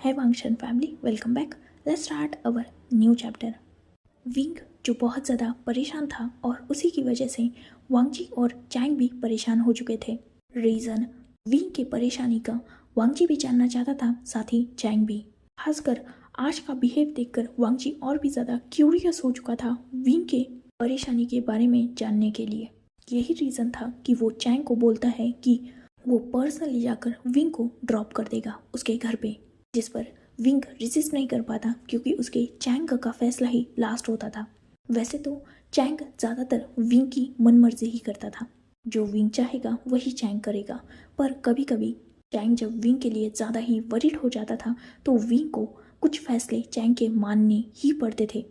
है वांगशन family, welcome back. Let's start our new chapter. Wing जो बहुत ज़्यादा परेशान था और उसी की वजह से वांगजी और चैंग भी परेशान हो चुके थे। रीज़न विंग की परेशानी का वांगजी भी जानना चाहता था, साथ ही चैंग भी। खासकर आज का बिहेव देखकर वांगजी और भी ज़्यादा क्यूरियस हो चुका था विंग के परेशानी के बारे में जानने के लिए। यही रीज़न था कि वो चैंग को बोलता है कि वो पर्सनली जाकर विंग को ड्रॉप कर देगा उसके घर पे, जिस पर विंग रेजिस्ट नहीं कर पाता क्योंकि उसके चैंग का फैसला ही लास्ट होता था। वैसे तो चैंग ज़्यादातर विंग की मनमर्जी ही करता था, जो विंग चाहेगा वही चैंग करेगा। पर कभी कभी चैंग जब विंग के लिए ज़्यादा ही वरीड हो जाता था तो विंग को कुछ फैसले चैंग के मानने ही पड़ते थे।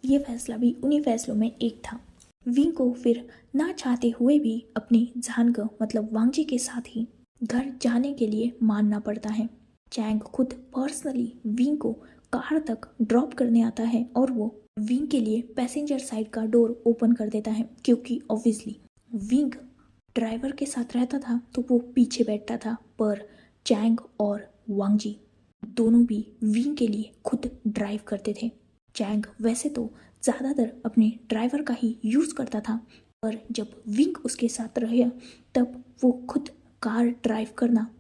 ये फैसला भी उन्हीं फैसलों में एक था। विंग को फिर ना चाहते हुए भी अपनी जान को मतलब वांगजी के साथ ही घर जाने के लिए मानना पड़ता है। चैंग खुद पर्सनली विंग को कार तक ड्रॉप करने आता है और वो विंग के लिए पैसेंजर साइड का डोर ओपन कर देता है, क्योंकि ऑब्वियसली विंग ड्राइवर के साथ रहता था तो वो पीछे बैठता था, पर चैंग और वांगजी दोनों भी विंग के लिए खुद ड्राइव करते थे। चैंग वैसे तो ज़्यादातर अपने ड्राइवर का ही यूज़ करता था, पर जब विंग उसके साथ रहे तब वो खुद कार ड्राइव करना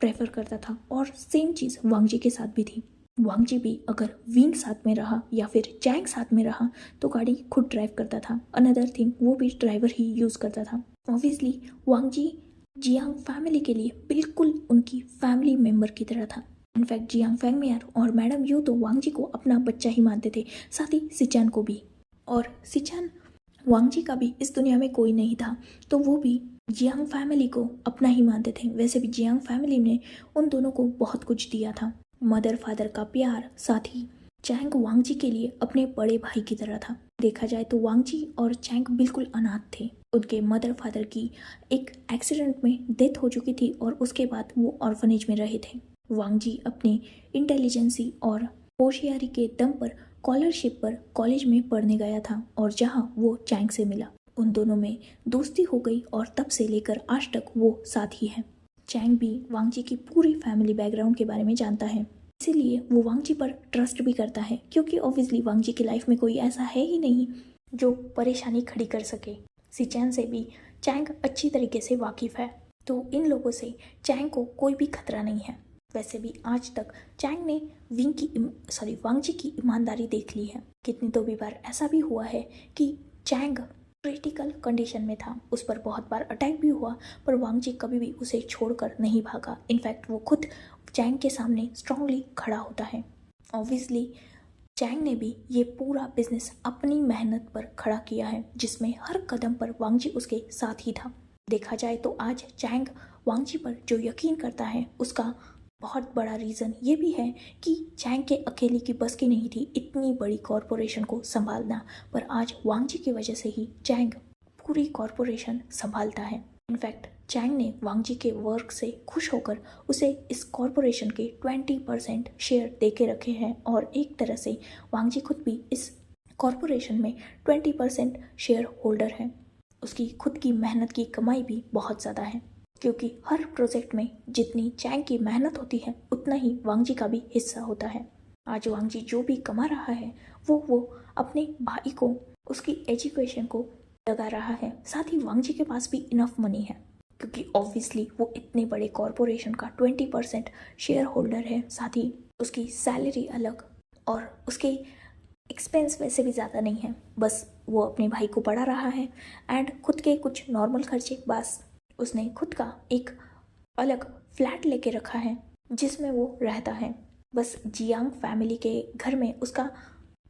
प्रेफर करता था। और सेम चीज़ वांगजी के साथ भी थी। वांगजी भी अगर विंग साथ में रहा या फिर चैंग साथ में रहा तो गाड़ी खुद ड्राइव करता था। अनदर थिंग, वो भी ड्राइवर ही यूज़ करता था। ऑब्वियसली वांगजी जियांग फैमिली के लिए बिल्कुल उनकी फैमिली मेम्बर की तरह था। इनफैक्ट जियांग फैंगमियर और मैडम यू तो वांगजी को अपना बच्चा ही मानते थे, साथ ही सिचान को भी। और सिचान वांगजी का भी इस दुनिया में कोई नहीं था तो वो भी जियांग फैमिली को अपना ही मानते थे। वैसे भी जियांग फैमिली ने उन दोनों को बहुत कुछ दिया था, मदर फादर का प्यार, साथ ही चैंग वांगजी के लिए अपने बड़े भाई की तरह था। देखा जाए तो वांगजी और चैंग बिल्कुल अनाथ थे। उनके मदर फादर की एक एक्सीडेंट में डेथ हो चुकी थी और उसके बाद वो ऑर्फनेज में रहे थे। वांगजी अपनी इंटेलिजेंसी और होशियारी के दम पर स्कॉलरशिप पर कॉलेज में पढ़ने गया था और जहां वो चैंग से मिला। उन दोनों में दोस्ती हो गई और तब से लेकर आज तक वो साथ ही हैं। चैंग भी वांगजी की पूरी फैमिली बैकग्राउंड के बारे में जानता है, इसीलिए वो वांगजी पर ट्रस्ट भी करता है, क्योंकि ऑब्वियसली वांगजी की लाइफ में कोई ऐसा है ही नहीं जो परेशानी खड़ी कर सके। सिचैन से भी चैंग अच्छी तरीके से वाकिफ है, तो इन लोगों से चैंग को कोई भी खतरा नहीं है। वैसे भी आज तक चैंग ने वांगजी की ईमानदारी देख ली है। कितनी तो भी बार ऐसा भी हुआ है कि चैंग क्रिटिकल कंडीशन में था, उस पर बहुत बार अटैक भी हुआ, पर वांगजी कभी भी उसे छोड़कर नहीं भागा। इनफैक्ट वो खुद चैंग के सामने स्ट्रांगली खड़ा होता है। ऑब्वियसली चैंग ने भी ये पूरा बिजनेस अपनी मेहनत पर खड़ा किया है, जिसमें हर कदम पर वांगजी उसके साथ ही था। देखा जाए तो आज चैंग वांगजी पर जो यकीन करता है उसका बहुत बड़ा रीज़न ये भी है कि चैंग के अकेले की बस की नहीं थी इतनी बड़ी कॉरपोरेशन को संभालना, पर आज वांगजी की वजह से ही चैंग पूरी कॉरपोरेशन संभालता है। इनफैक्ट चैंग ने वांगजी के वर्क से खुश होकर उसे इस कॉरपोरेशन के 20% शेयर दे के रखे हैं और एक तरह से वांगजी खुद भी इस कॉरपोरेशन में 20% शेयर होल्डर है। उसकी खुद की मेहनत की कमाई भी बहुत ज़्यादा है, क्योंकि हर प्रोजेक्ट में जितनी चैंग की मेहनत होती है उतना ही वांगजी का भी हिस्सा होता है। आज वांगजी जो भी कमा रहा है वो अपने भाई को उसकी एजुकेशन को लगा रहा है। साथ ही वांगजी के पास भी इनफ मनी है, क्योंकि ऑब्वियसली वो इतने बड़े कॉरपोरेशन का 20% शेयर होल्डर है। साथ ही उसकी सैलरी अलग और उसके एक्सपेंस वैसे भी ज़्यादा नहीं है, बस वो अपने भाई को पढ़ा रहा है एंड खुद के कुछ नॉर्मल खर्चे। बस उसने खुद का एक अलग फ्लैट लेके रखा है जिसमें वो रहता है। बस जियांग फैमिली के घर में उसका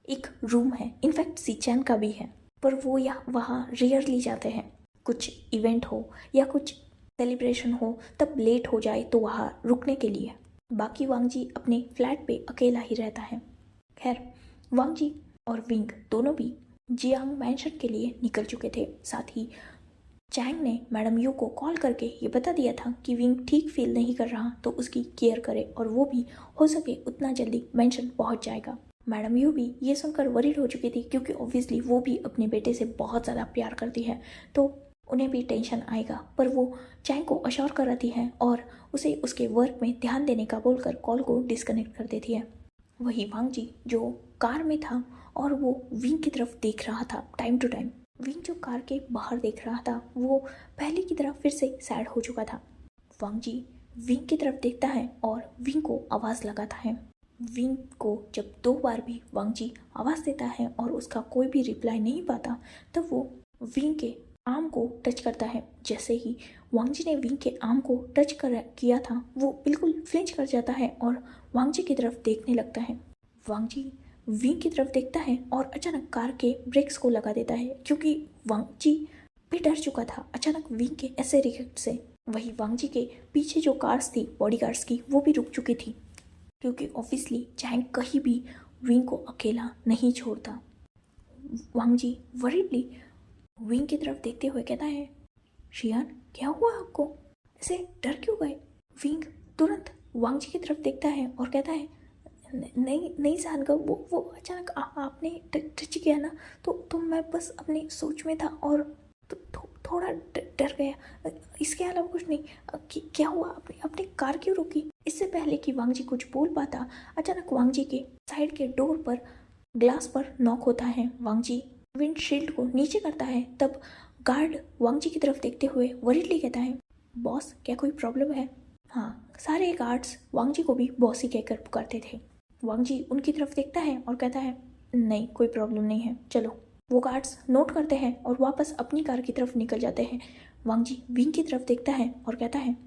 एक रूम है, इनफैक्ट सिचैन का भी है, पर वो वहाँ रेयरली जाते हैं। कुछ इवेंट हो या कुछ सेलिब्रेशन हो तब लेट हो जाए तो वहाँ रुकने के लिए। बाकी वांगजी अपने फ्लैट पे अकेला ही रहता है। खैर, वांगजी और विंग दोनों भी जियांग मैंशन के लिए निकल चुके थे। साथ ही चैंग ने मैडम यू को कॉल करके ये बता दिया था कि विंग ठीक फील नहीं कर रहा तो उसकी केयर करे और वो भी हो सके उतना जल्दी मेंशन पहुंच जाएगा। मैडम यू भी ये सुनकर वरीड हो चुकी थी, क्योंकि ऑब्वियसली वो भी अपने बेटे से बहुत ज़्यादा प्यार करती है, तो उन्हें भी टेंशन आएगा, पर वो चैंग को अश्योर कराती है और उसे उसके वर्क में ध्यान देने का बोलकर कॉल को डिस्कनेक्ट कर देती है। वही वांग जी जो कार में था और वो विंग की तरफ देख रहा था टाइम टू टाइम। विंग जो कार के बाहर देख रहा था वो पहले की तरह फिर से सैड हो चुका था। वांग जी विंग की तरफ देखता है और विंग को आवाज़ लगाता है। विंग को जब 2 बार भी वांग जी आवाज़ देता है और उसका कोई भी रिप्लाई नहीं पाता, तब वो विंग के आर्म को टच करता है। जैसे ही वांग जी ने विंग के आर्म को टच किया था, वो बिल्कुल फ्लिंच कर जाता है और वांग जी की तरफ देखने लगता है। वांग जी विंग की तरफ देखता है और अचानक कार के ब्रेक्स को लगा देता है, क्योंकि वांग जी भी डर चुका था अचानक विंग के ऐसे रिएक्ट से। वही वांग जी के पीछे जो कार्स थी बॉडीगार्ड्स की, वो भी रुक चुकी थी, क्योंकि ऑब्वियसली चैंग कहीं भी विंग को अकेला नहीं छोड़ता। वांग जी वरीडली विंग की तरफ देखते हुए कहता है, शियान क्या हुआ आपको, ऐसे डर क्यों गए? विंग तुरंत वांग जी की तरफ देखता है और कहता है, नहीं नहीं जानकर वो अचानक आपने टच किया ना, तो मैं बस अपनी सोच में था और थोड़ा डर गया, इसके अलावा कुछ नहीं। क्या हुआ, अपनी कार क्यों रोकी? इससे पहले कि वांग जी कुछ बोल पाता, अचानक वांग जी के साइड के डोर पर ग्लास पर नॉक होता है। वांग जी विंडशील्ड को नीचे करता है, तब गार्ड वांग जी की तरफ देखते हुए वरीडली कहता है, बॉस क्या कोई प्रॉब्लम है? हाँ, सारे गार्ड्स वांग जी को भी बॉस ही कहकर पुकारते थे। वांग जी उनकी तरफ देखता है और कहता है, नहीं कोई प्रॉब्लम नहीं है, चलो। वो गार्ड्स नोट करते हैं और वापस अपनी कार की तरफ निकल जाते हैं। वांग जी विंग की तरफ देखता है और कहता है,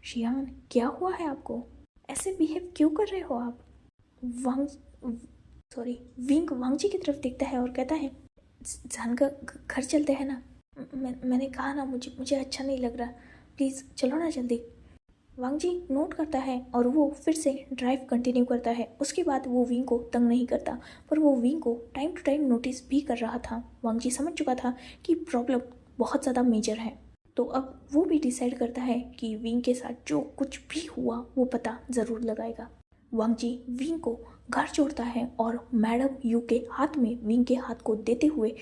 शियान क्या हुआ है आपको, ऐसे बिहेव क्यों कर रहे हो आप? विंग वांग जी की तरफ देखता है और कहता है, जानकर घर चलते हैं ना, मैंने कहा ना मुझे अच्छा नहीं लग रहा, प्लीज़ चलो ना जल्दी। वांग जी नोट करता है और वो फिर से ड्राइव कंटिन्यू करता है। उसके बाद वो विंग को तंग नहीं करता, पर वो विंग को टाइम टू टाइम नोटिस भी कर रहा था। वांग जी समझ चुका था कि प्रॉब्लम बहुत ज़्यादा मेजर है, तो अब वो भी डिसाइड करता है कि विंग के साथ जो कुछ भी हुआ वो पता ज़रूर लगाएगा। वांग जी विंग को घर छोड़ता है और मैडम यू के हाथ में विंग के हाथ को देते हुए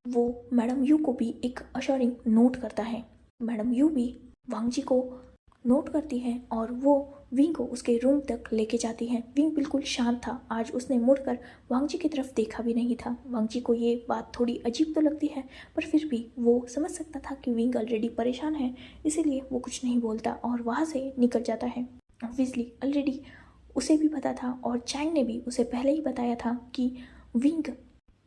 वो मैडम यू को भी एक अश्योरिंग नोट करता है। मैडम यू भी वांग जी को नोट करती है और वो विंग को उसके रूम तक लेके जाती है। विंग बिल्कुल शांत था, आज उसने मुड़कर वांग जी की तरफ देखा भी नहीं था। वांग जी को ये बात थोड़ी अजीब तो लगती है, पर फिर भी वो समझ सकता था कि विंग ऑलरेडी परेशान है, इसीलिए वो कुछ नहीं बोलता और वहाँ से निकल जाता है। ऑब्वियसली ऑलरेडी उसे भी पता था और चैंग ने भी उसे पहले ही बताया था कि विंग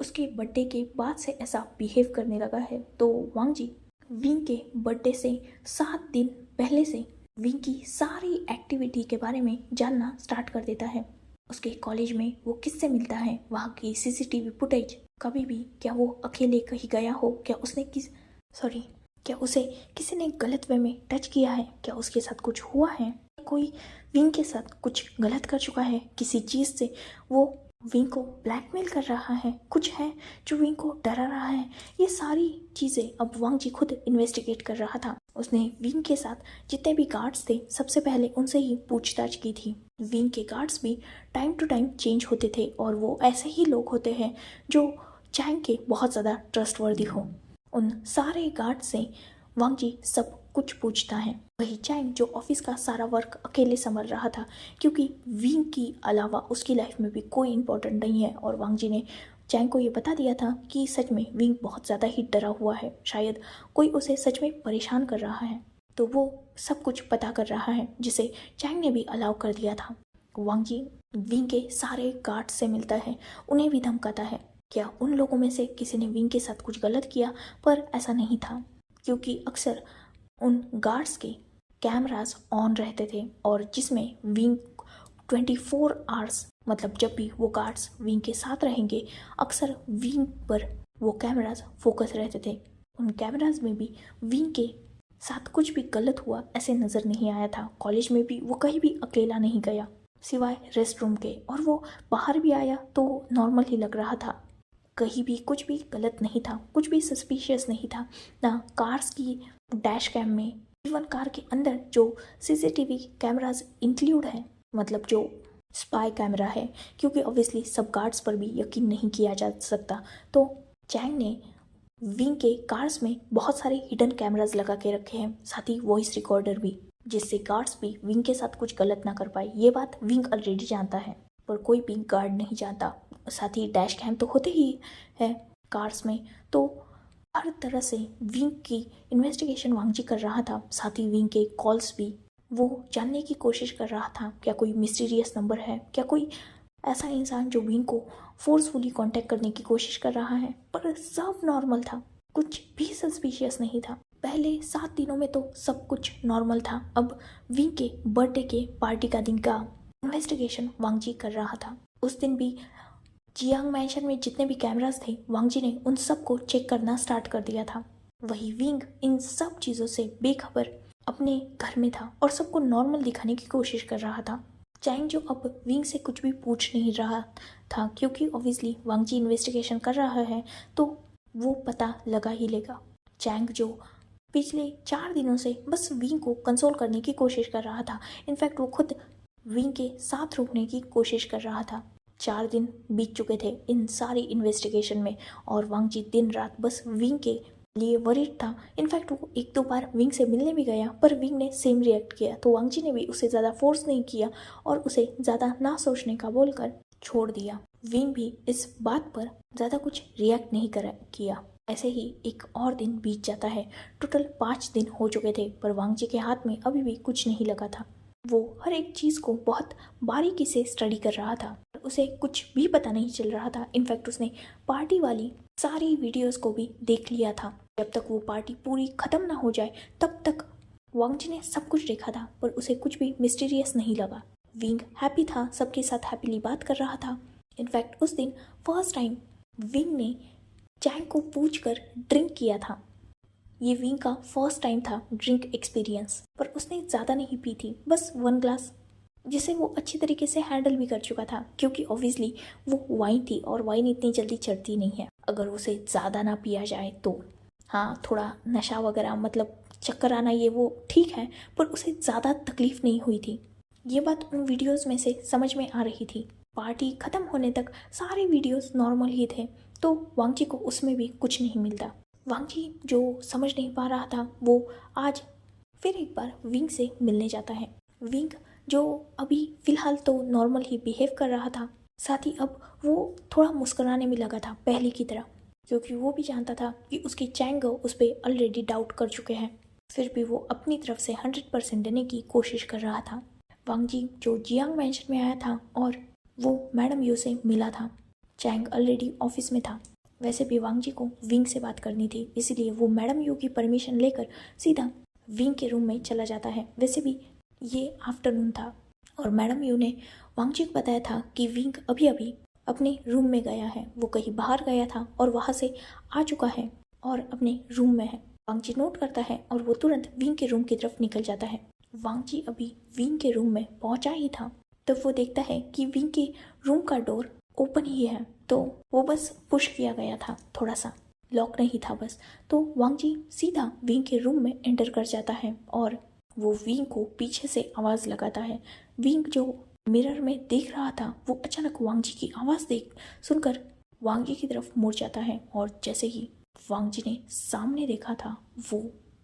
उसके बर्थडे के बाद से ऐसा बिहेव करने लगा है। तो वांग जी विंग के बर्थडे से 7 दिन पहले से विंग की सारी एक्टिविटी के बारे में जानना स्टार्ट कर देता है। उसके कॉलेज में वो किससे मिलता है, वहाँ की सीसीटीवी फुटेज, कभी भी क्या वो अकेले कहीं गया हो, क्या उसे किसी ने गलत वे में टच किया है, क्या उसके साथ कुछ हुआ है, कोई विंग के साथ कुछ गलत कर चुका है, किसी चीज़ से वो विंग को ब्लैकमेल कर रहा है, कुछ है जो विंग को डरा रहा है। ये सारी चीज़ें अब वांग जी खुद इन्वेस्टिगेट कर रहा था। उसने विंग के साथ जितने भी गार्ड्स थे सबसे पहले उनसे ही पूछताछ की थी। विंग के गार्ड्स भी टाइम टू टाइम चेंज होते थे और वो ऐसे ही लोग होते हैं जो चैंग के बहुत ज़्यादा ट्रस्टवर्दी हो। उन सारे गार्ड से वांग जी सब कुछ पूछता है। वही चैंग जो ऑफिस का सारा वर्क अकेले संभाल रहा था, क्योंकि विंग की अलावा उसकी लाइफ में भी कोई इम्पोर्टेंट नहीं है और वांग जी ने चैंग को ये बता दिया था कि सच में विंग बहुत ज़्यादा ही डरा हुआ है, शायद कोई उसे सच में परेशान कर रहा है। तो वो सब कुछ पता कर रहा है, जिसे चैंग ने भी अलाउ कर दिया था। वांग जी विंग के सारे गार्ड से मिलता है, उन्हें भी धमकाता है। क्या उन लोगों में से किसी ने विंग के साथ कुछ गलत किया, पर ऐसा नहीं था, क्योंकि अक्सर उन गार्ड्स के कैमरास ऑन रहते थे और जिसमें विंग 24 आवर्स, मतलब जब भी वो गार्ड्स विंग के साथ रहेंगे, अक्सर विंग पर वो कैमरास फोकस रहते थे। उन कैमरास में भी विंग के साथ कुछ भी गलत हुआ ऐसे नज़र नहीं आया था। कॉलेज में भी वो कहीं भी अकेला नहीं गया सिवाय रेस्ट रूम के, और वो बाहर भी आया तो नॉर्मल ही लग रहा था। कहीं भी कुछ भी गलत नहीं था, कुछ भी सस्पिशियस नहीं था, ना कार्स की डैश कैम में, इवन कार के अंदर जो सीसीटीवी कैमरास इंक्लूड है, मतलब जो स्पाई कैमरा है, क्योंकि ऑब्वियसली सब गार्ड्स पर भी यकीन नहीं किया जा सकता। तो चैंग ने विंग के कार्स में बहुत सारे हिडन कैमरास लगा के रखे हैं, साथ ही वॉइस रिकॉर्डर भी, जिससे गार्ड्स भी विंग के साथ कुछ गलत ना कर पाए। ये बात विंग ऑलरेडी जानता है, पर कोई भी गार्ड नहीं जानता। साथ ही डैश कैम तो होते ही है कार्स में, तो हर तरह से विंग की इन्वेस्टिगेशन वांगजी कर रहा था। साथ ही विंग के कॉल्स भी वो जानने की कोशिश कर रहा था, क्या कोई मिस्टीरियस नंबर है, क्या कोई ऐसा इंसान जो विंग को फोर्सफुली कांटेक्ट करने की कोशिश कर रहा है। पर सब नॉर्मल था, कुछ भी सस्पिशियस नहीं था। पहले 7 दिनों में तो सब कुछ नॉर्मल था। अब विंग के बर्थडे के पार्टी का दिन का इन्वेस्टिगेशन वांगजी कर रहा था। उस दिन भी जियांग मैंशन में जितने भी कैमरास थे, वांगजी ने उन सब को चेक करना स्टार्ट कर दिया था। वही विंग इन सब चीज़ों से बेखबर अपने घर में था और सबको नॉर्मल दिखाने की कोशिश कर रहा था। चैंग जो अब विंग से कुछ भी पूछ नहीं रहा था, क्योंकि ऑब्वियसली वांगजी इन्वेस्टिगेशन कर रहा है तो वो पता लगा ही लेगा। चैंग जो पिछले 4 दिनों से बस विंग को कंसोल करने की कोशिश कर रहा था, इनफैक्ट वो खुद विंग के साथ रुकने की कोशिश कर रहा था। 4 दिन बीत चुके थे इन सारी इन्वेस्टिगेशन में और वांगजी दिन रात बस विंग के लिए वरीड था। इनफैक्ट वो 1-2 बार विंग से मिलने भी गया, पर विंग ने सेम रिएक्ट किया, तो वांगजी ने भी उसे ज़्यादा फोर्स नहीं किया और उसे ज़्यादा ना सोचने का बोलकर छोड़ दिया। विंग भी इस बात पर ज़्यादा कुछ रिएक्ट नहीं किया। ऐसे ही एक और दिन बीत जाता है। टोटल 5 दिन हो चुके थे, पर वांगजी के हाथ में अभी भी कुछ नहीं लगा था। वो हर एक चीज़ को बहुत बारीकी से स्टडी कर रहा था, उसे कुछ भी पता नहीं चल रहा था। इनफैक्ट उसने पार्टी वाली सारी वीडियोस को भी देख लिया था। जब तक वो पार्टी पूरी खत्म ना हो जाए तब तक वांगजी ने सब कुछ देखा था, पर उसे कुछ भी मिस्टीरियस नहीं लगा। विंग हैप्पी था, सबके साथ हैप्पीली बात कर रहा था। इनफैक्ट उस दिन फर्स्ट टाइम विंग ने चैंग को पूछकर ड्रिंक किया था। ये विंग का फर्स्ट टाइम था ड्रिंक एक्सपीरियंस, पर उसने ज़्यादा नहीं पी थी, बस 1 ग्लास, जिसे वो अच्छी तरीके से हैंडल भी कर चुका था, क्योंकि ऑब्वियसली वो वाइन थी और वाइन इतनी जल्दी चढ़ती नहीं है। अगर उसे ज़्यादा ना पिया जाए तो हाँ, थोड़ा नशा वगैरह मतलब चक्कर आना ये वो ठीक है, पर उसे ज़्यादा तकलीफ नहीं हुई थी। ये बात उन वीडियोस में से समझ में आ रही थी। पार्टी ख़त्म होने तक सारे वीडियोस नॉर्मल ही थे, तो वांगजी को उसमें भी कुछ नहीं मिलता। वांगजी जो समझ नहीं पा रहा था, वो आज फिर एक बार विंग से मिलने जाता है। विंग जो अभी फ़िलहाल तो नॉर्मल ही बिहेव कर रहा था, साथ ही अब वो थोड़ा मुस्कुराने में लगा था पहले की तरह, क्योंकि वो भी जानता था कि उसकी चैंग उस पर ऑलरेडी डाउट कर चुके हैं। फिर भी वो अपनी तरफ से 100% देने की कोशिश कर रहा था। वांगजी जो जियांग मैंशन में आया था और वो मैडम यू से मिला था। चैंग ऑलरेडी ऑफिस में था। वैसे भी वांगजी को विंग से बात करनी थी, इसीलिए वो मैडम यू की परमिशन लेकर सीधा विंग के रूम में चला जाता है। वैसे भी ये आफ्टरनून था और मैडम यू ने वांगजी को बताया था कि विंग अभी अभी अपने रूम में गया है। वो कहीं बाहर गया था और वहाँ से आ चुका है और अपने रूम में है। वांगजी नोट करता है और वो तुरंत विंग के रूम की तरफ निकल जाता है। वांगजी अभी विंग के रूम में पहुंचा ही था तब वो देखता है कि विंग के रूम का डोर ओपन ही है, तो वो बस पुश किया गया था, थोड़ा सा लॉक नहीं था बस। तो वांगजी सीधा विंग के रूम में एंटर कर जाता है और वो विंग को पीछे से आवाज़ लगाता है। विंग जो मिरर में देख रहा था, वो अचानक वांगजी की आवाज़ सुनकर वांगजी की तरफ मुड़ जाता है और जैसे ही वांगजी ने सामने देखा था, वो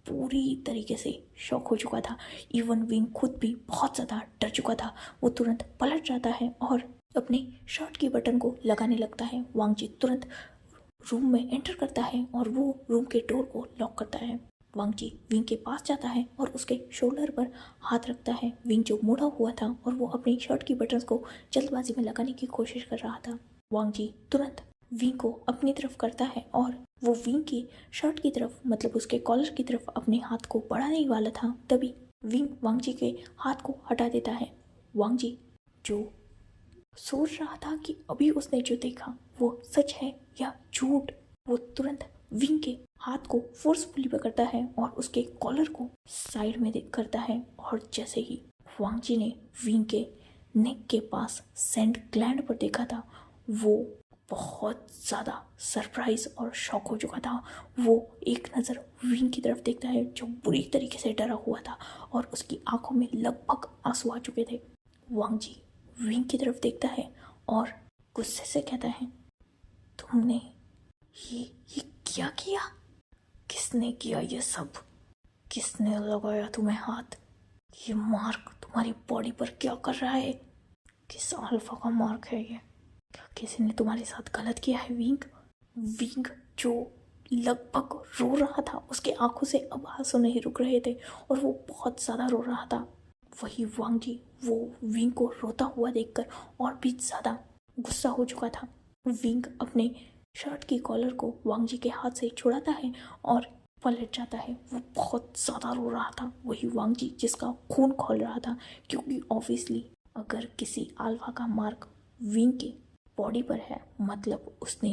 पूरी तरीके से शॉक हो चुका था। इवन विंग खुद भी बहुत ज़्यादा डर चुका था। वो तुरंत पलट जाता है और अपने शर्ट की बटन को लगाने लगता है। वांगजी तुरंत रूम में एंटर करता है और वो रूम के डोर को लॉक करता है। वांगजी विंग के पास जाता है और उसके शोल्डर पर हाथ रखता है। विंग जो मुड़ा हुआ था और वो अपनी शर्ट की बटन्स को जल्दबाजी में लगाने की कोशिश कर रहा था। वांगजी तुरंत विंग को अपनी तरफ करता है और वो विंग की शर्ट की तरफ मतलब उसके कॉलर की तरफ अपने हाथ को बढ़ाने ही वाला था, तभी विंग वांगजी के हाथ को हटा देता है। वांगजी जो सोच रहा था कि अभी उसने जो देखा वो सच है या झूठ, वो तुरंत विंग के हाथ को फोर्सफुली पकड़ता है और उसके कॉलर को साइड में करता है। और जैसे ही वांगजी ने विंग के नेक के पास सेंट ग्लैंड पर देखा था, वो बहुत ज़्यादा सरप्राइज और शॉक हो चुका था। वो एक नज़र विंग की तरफ देखता है जो बुरी तरीके से डरा हुआ था और उसकी आंखों में लगभग आंसू आ चुके थे। वांगजी विंग की तरफ देखता है और गुस्से से कहता है, तुमने ये क्या किया? किसने किया ये सब? किसने लगाया तुम्हें हाथ? ये मार्क तुम्हारी बॉडी पर क्या कर रहा है? किस अल्फा का मार्क है ये? क्या किसी ने तुम्हारे साथ गलत किया है विंग? विंग जो लगभग रो रहा था, उसके आंखों से अब आंसू नहीं रुक रहे थे और वो बहुत ज़्यादा रो रहा था। वही वांग जी वो विंग को रोता हुआ देखकर और भी ज़्यादा गुस्सा हो चुका था। विंग अपने शर्ट की कॉलर को वांग जी के हाथ से छुड़ाता है और पलट जाता है। वो बहुत ज़्यादा रो रहा था, वही वांग जी जिसका खून खौल रहा था, क्योंकि ऑब्वियसली अगर किसी अल्फा का मार्क विंग के बॉडी पर है मतलब उसने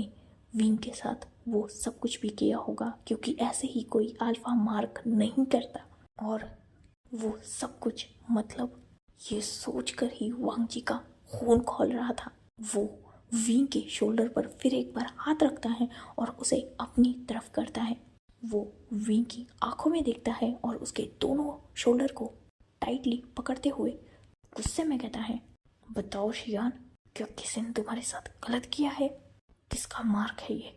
विंग के साथ वो सब कुछ भी किया होगा, क्योंकि ऐसे ही कोई अल्फा मार्क नहीं करता। और वो सब कुछ मतलब ये सोचकर ही वांग जी का खून खौल रहा था। वो विंग के शोल्डर पर फिर एक बार हाथ रखता है और उसे अपनी तरफ करता है। वो विंग की आंखों में देखता है और उसके दोनों शोल्डर को टाइटली पकड़ते हुए गुस्से में कहता है, बताओ शियान, क्या किसी ने तुम्हारे साथ गलत किया है? किसका मार्क है ये?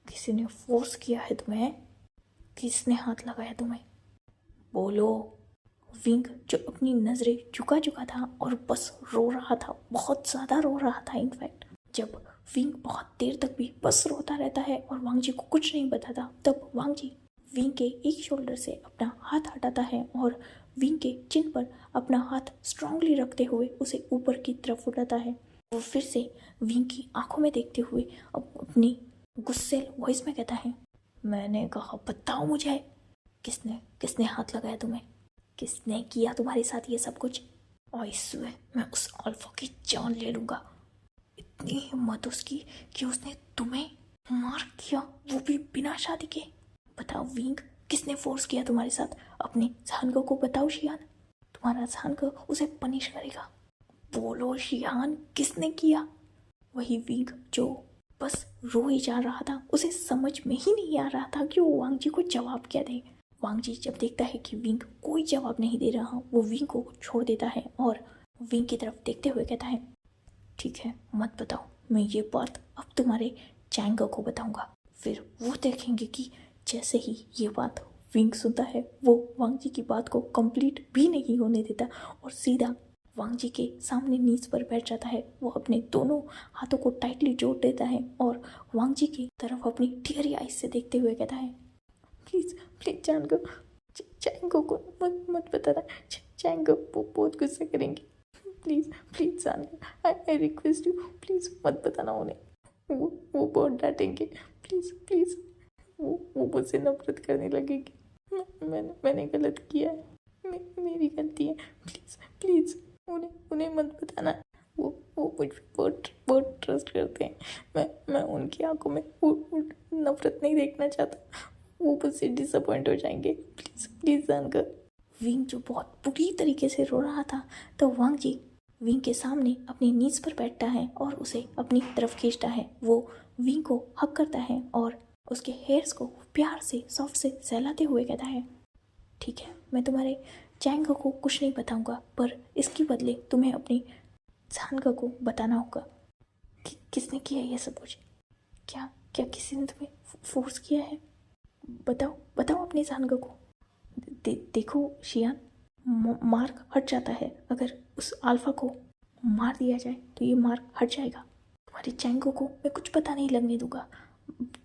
किसी ने फोर्स किया है तुम्हें? किसने हाथ लगाया तुम्हें? बोलो। विंग जो अपनी नज़रें झुका चुका था और बस रो रहा था, बहुत ज़्यादा रो रहा था। इनफैक्ट जब विंग बहुत देर तक भी बस रोता रहता है और वांग जी को कुछ नहीं बताता, तब वांग जी विंग के एक शोल्डर से अपना हाथ हटाता है और विंग के चिन पर अपना हाथ स्ट्रांगली रखते हुए उसे ऊपर की तरफ उठाता है। वो फिर से विंग की आंखों में देखते हुए अपनी गुस्से वॉइस में कहता है, मैंने कहा बताओ मुझे, किसने किसने हाथ लगाया तुम्हें? किसने किया तुम्हारे साथ ये सब कुछ? और इससे मैं उस अल्फा की जान ले लूँगा। इतनी हिम्मत उसकी कि उसने तुम्हें मार किया, वो भी बिना शादी के। बताओ विंग, किसने फोर्स किया तुम्हारे साथ? अपने जानगो को बताओ शियान, तुम्हारा जानगो उसे पनिश करेगा। बोलो शियान, किसने किया? वही विंग जो बस रो ही जा रहा था, उसे समझ में ही नहीं आ रहा था कि वो वांग जी को जवाब क्या दे। वांग जी जब देखता है कि विंग कोई जवाब नहीं दे रहा, वो विंग को छोड़ देता है और विंग की तरफ देखते हुए कहता है, ठीक है मत बताओ, मैं ये बात अब तुम्हारे चैंगो को बताऊंगा। फिर वो देखेंगे कि जैसे ही ये बात विंग सुनता है, वो वांग जी की बात को कंप्लीट भी नहीं होने देता और सीधा वांग जी के सामने नीज पर बैठ जाता है। वो अपने दोनों हाथों को टाइटली जोड़ देता है और वांग जी की तरफ अपनी टीयरी आइज से देखते हुए कहता है, प्लीज़ प्लीज़ चैंगो, चैंगो को मत बताना। चैंगो वो बहुत गुस्सा करेंगे। प्लीज़ प्लीज़ चैंगो, आई रिक्वेस्ट यू, प्लीज़ मत बताना उन्हें। वो बहुत डांटेंगे। प्लीज़ प्लीज़, वो मुझसे नफरत करने लगेगी। मैंने गलत किया है, मेरी गलती है। प्लीज़ प्लीज़ उन्हें मत बताना। वो मुझ पर बहुत बहुत ट्रस्ट करते हैं। मैं उनकी आंखों में वो नफरत नहीं देखना चाहता। वो मुझसे डिसअपॉइंट हो जाएंगे। प्लीज़ प्लीज़ जानकर। विंग जो बहुत बुरी तरीके से रो रहा था, तो वांग जी विंग के सामने अपनी नीज पर बैठता है और उसे अपनी तरफ खींचता है। वो विंग को हक करता है और उसके हेयर्स को प्यार से सॉफ्ट से सहलाते हुए कहता है, ठीक है मैं तुम्हारे चैंगो को कुछ नहीं बताऊंगा, पर इसके बदले तुम्हें अपनी जानगो को बताना होगा कि किसने किया ये सब कुछ। क्या क्या किसी ने तुम्हें फोर्स किया है? बताओ बताओ अपनी जानगो को। देखो शियान, मार्क हट जाता है। अगर उस अल्फा को मार दिया जाए तो ये मार्क हट जाएगा। तुम्हारी चैंगो को मैं कुछ पता नहीं लगने दूंगा।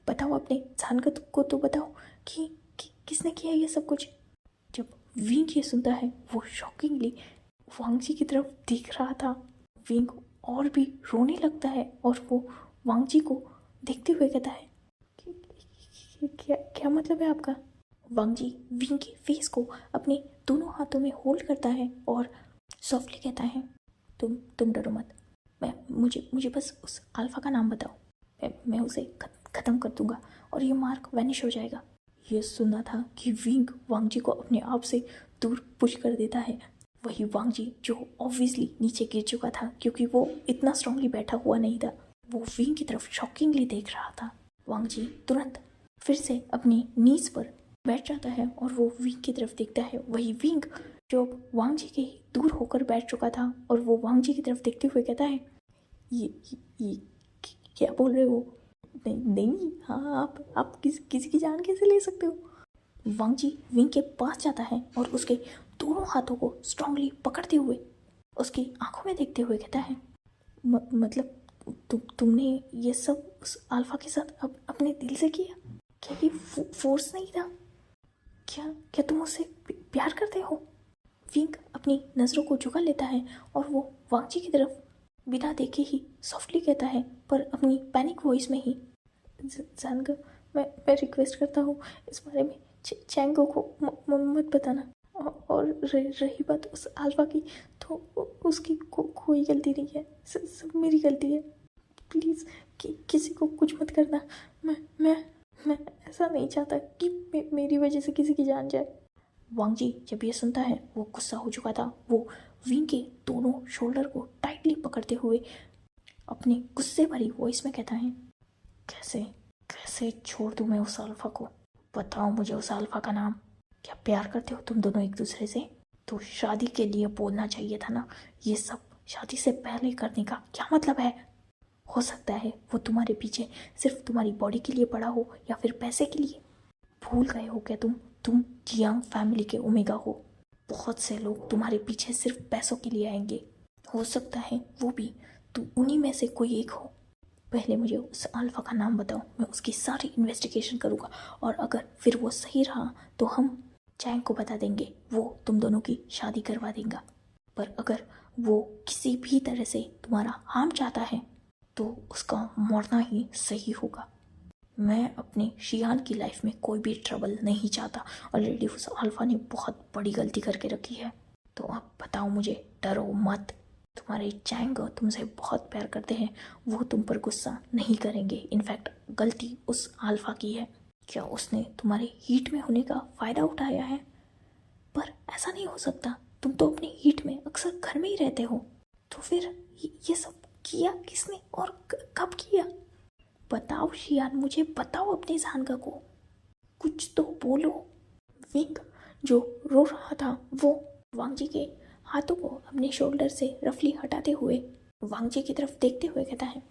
बताओ अपने जानगो को तो बताओ कि किसने किया ये सब कुछ। जब विंग ये सुनता है, वो शॉकिंगली वांग जी की तरफ देख रहा था। विंग और भी रोने लगता है और वो वांग जी को देखते हुए कहता है, क्या क्या मतलब है आपका? वांग जी विंग के फेस को अपने दोनों हाथों में होल्ड करता है और सॉफ्टली कहता है, तुम डरो मत। मुझे बस उस अल्फा का नाम बताओ, मैं उसे ख़त्म कर दूंगा और ये मार्क वैनिश हो जाएगा। ये सुना था कि विंग वांग जी को अपने आप से दूर पुश कर देता है। वही वांग जी जो ऑब्वियसली नीचे गिर चुका था, क्योंकि वो इतना स्ट्रांगली बैठा हुआ नहीं था। वो विंग की तरफ शॉकिंगली देख रहा था। वांग जी तुरंत फिर से अपनी नीज पर बैठ जाता है और वो विंग की तरफ देखता है। वही विंग जो वांग जी के दूर होकर बैठ चुका था और वो वांग जी की तरफ देखते हुए कहता है, ये क्या बोल रहे हो? नहीं नहीं, हाँ आप किसी की जान कैसे ले सकते हो? वांग जी विंग के पास जाता है और उसके दोनों हाथों को स्ट्रांगली पकड़ते हुए उसकी आंखों में देखते हुए कहता है, मतलब तुमने ये सब उस अल्फा के साथ अपने दिल से किया? क्या ये फोर्स नहीं था? क्या क्या तुम उससे प्यार करते हो? विंग अपनी नज़रों को झुका लेता है और वो वांग जी की तरफ बिना देखे ही सॉफ्टली कहता है, पर अपनी पैनिक वॉइस में ही, जानकर मैं रिक्वेस्ट करता हूँ इस बारे में चैंगो को मत बताना। और रही बात उस अल्फा की, तो उसकी कोई गलती नहीं है, सब मेरी गलती है। प्लीज़ किसी को कुछ मत करना। मैं ऐसा नहीं चाहता कि मेरी वजह से किसी की जान जाए। वांग जी जब ये सुनता है वो गुस्सा हो चुका था। वो विंग के दोनों शोल्डर को टाइटली पकड़ते हुए अपने गुस्से भरी वॉइस में कहता है, कैसे कैसे छोड़ दूँ मैं उस अल्फा को? बताओ मुझे उस अल्फा का नाम। क्या प्यार करते हो तुम दोनों एक दूसरे से? तो शादी के लिए बोलना चाहिए था ना। ये सब शादी से पहले करने का क्या मतलब है? हो सकता है वो तुम्हारे पीछे सिर्फ तुम्हारी बॉडी के लिए पड़ा हो या फिर पैसे के लिए। भूल गए हो क्या तुम जियांग फैमिली के ओमेगा हो। बहुत से लोग तुम्हारे पीछे सिर्फ पैसों के लिए आएंगे। हो सकता है वो भी तुम उन्हीं में से कोई एक हो। पहले मुझे उस अल्फा का नाम बताओ, मैं उसकी सारी इन्वेस्टिगेशन करूँगा और अगर फिर वो सही रहा तो हम चैंग को बता देंगे, वो तुम दोनों की शादी करवा देगा। पर अगर वो किसी भी तरह से तुम्हारा हार्म चाहता है तो उसका मरना ही सही होगा। मैं अपने शियान की लाइफ में कोई भी ट्रबल नहीं चाहता। ऑलरेडी उस अल्फा ने बहुत बड़ी गलती करके रखी है। तो अब बताओ मुझे, डरो मत। तुम्हारे चैंग तुमसे बहुत प्यार करते हैं, वो तुम पर गुस्सा नहीं करेंगे। इनफैक्ट गलती उस अल्फा की है। क्या उसने तुम्हारे हीट में होने का फ़ायदा उठाया है? पर ऐसा नहीं हो सकता, तुम तो अपनी हीट में अक्सर घर में ही रहते हो। तो फिर ये सब किया किसने और कब किया? बताओ शियान, मुझे बताओ अपने जानका को, कुछ तो बोलो। विंग जो रो रहा था वो वांग जी के हाथों को अपने शोल्डर से रफली हटाते हुए वांग जी की तरफ देखते हुए कहता है,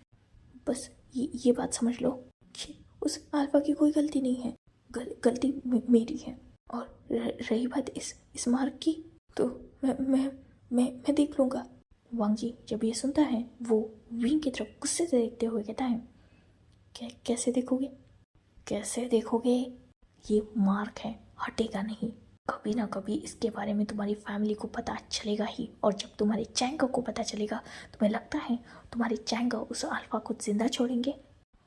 बस ये बात समझ लो कि उस अल्फा की कोई गलती नहीं है। गलती मेरी है। और रही बात इस मार्ग की, तो मैं देख लूँगा। वांग जी जब ये सुनता है वो विंग की तरफ गुस्से से देखते हुए कहता है, कैसे देखोगे? कैसे देखोगे? ये मार्क है, हटेगा नहीं। कभी ना कभी इसके बारे में तुम्हारी फैमिली को पता चलेगा ही। और जब तुम्हारे चैंग को पता चलेगा, तुम्हें लगता है तुम्हारे चैंग उस अल्फा को जिंदा छोड़ेंगे?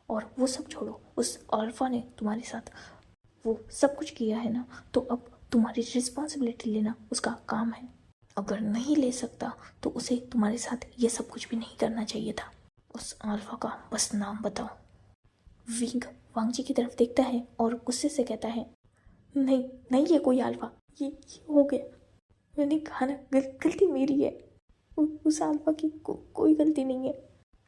और वो सब छोड़ो, उस अल्फा ने तुम्हारे साथ वो सब कुछ किया है ना, तो अब तुम्हारी रिस्पॉन्सिबिलिटी लेना उसका काम है। अगर नहीं ले सकता तो उसे तुम्हारे साथ ये सब कुछ भी नहीं करना चाहिए था। उस अल्फा का बस नाम बताओ। विंग वांग जी की तरफ देखता है और गुस्से से कहता है, नहीं नहीं, ये कोई अल्फा, ये हो गया। मैंने कहा ना, गलती मेरी है। उस अल्फा की कोई गलती नहीं है।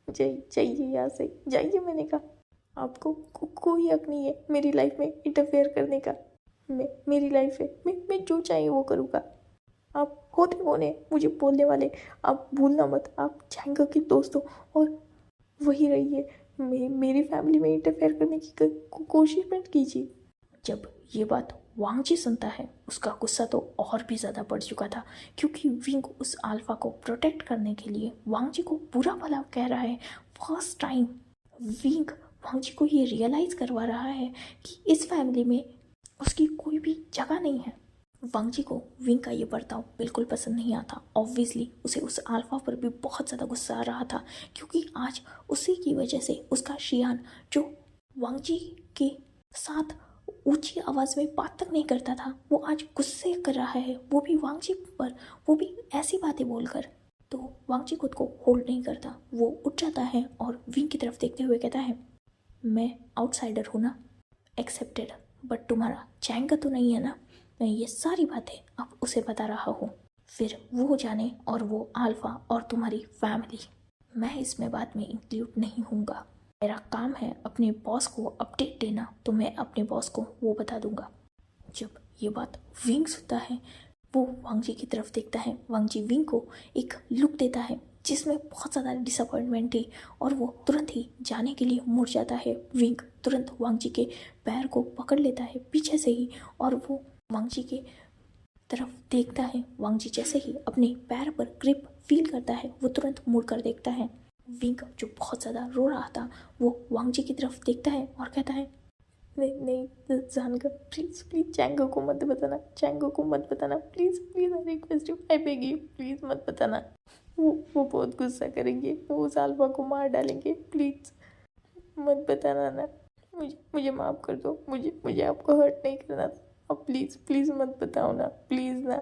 जाइए यहाँ से, जाइए। मैंने कहा आपको कोई हक नहीं है मेरी लाइफ में इंटरफेयर करने का। मेरी लाइफ है, मैं जो चाहे वो करूँगा। आप होते कौन है मुझे बोलने वाले? आप भूलना मत, आप चैंग के दोस्त हो और वही रहिए। मेरी फैमिली में इंटरफेयर करने की कोशिश मत कीजिए। जब ये बात वांग जी सुनता है उसका गुस्सा तो और भी ज़्यादा बढ़ चुका था, क्योंकि विंग उस अल्फा को प्रोटेक्ट करने के लिए वांग जी को बुरा भला कह रहा है। फर्स्ट टाइम विंग वांग जी को ये रियलाइज़ करवा रहा है कि इस फैमिली में उसकी कोई भी जगह नहीं है। वांग जी को विंग का ये बर्ताव बिल्कुल पसंद नहीं आता। ऑब्वियसली उसे उस अल्फा पर भी बहुत ज़्यादा गुस्सा आ रहा था, क्योंकि आज उसी की वजह से उसका शियान, जो वांग जी के साथ ऊंची आवाज़ में बात तक नहीं करता था, वो आज गुस्से कर रहा है, वो भी वांग जी पर, वो भी ऐसी बातें बोलकर। तो वांग जी खुद को होल्ड नहीं करता, वो उठ जाता है और विंग की तरफ देखते हुए कहता है, मैं आउटसाइडर हूँ ना, एक्सेप्टेड, बट तुम्हारा चैंग का तो नहीं है ना। मैं ये सारी बातें अब उसे बता रहा हूँ, फिर वो जाने और वो अल्फा और तुम्हारी फैमिली, मैं इसमें बात में इंक्लूड नहीं होऊंगा। मेरा काम है अपने बॉस को अपडेट देना, तो मैं अपने बॉस को वो बता दूंगा। जब ये बात विंग सुनता है वो वांग जी की तरफ देखता है। वांग जी विंग को एक लुक देता है जिसमें बहुत ज़्यादा डिसअपॉइंटमेंट थी और वो तुरंत ही जाने के लिए मुड़ जाता है। विंग तुरंत वांग जी के पैर को पकड़ लेता है पीछे से ही और वो वांग जी के तरफ देखता है। वांग जी जैसे ही अपने पैर पर ग्रिप फील करता है वो तुरंत मुड़ कर देखता है। विंग जो बहुत ज़्यादा रो रहा था वो वांग जी की तरफ देखता है और कहता है, नहीं नहीं जानकर, प्लीज़ प्लीज़ चैंगो को मत बताना, चैंगो को मत बताना, please please I request you, I beg you, please मत बताना। वो बहुत गुस्सा करेंगे, वो उस अल्फा को मार डालेंगे, प्लीज़ मत बताना ना, मुझे माफ़ कर दो, मुझे आपको हर्ट नहीं करना था, अब प्लीज़ प्लीज़ मत बताओ ना, प्लीज़ ना।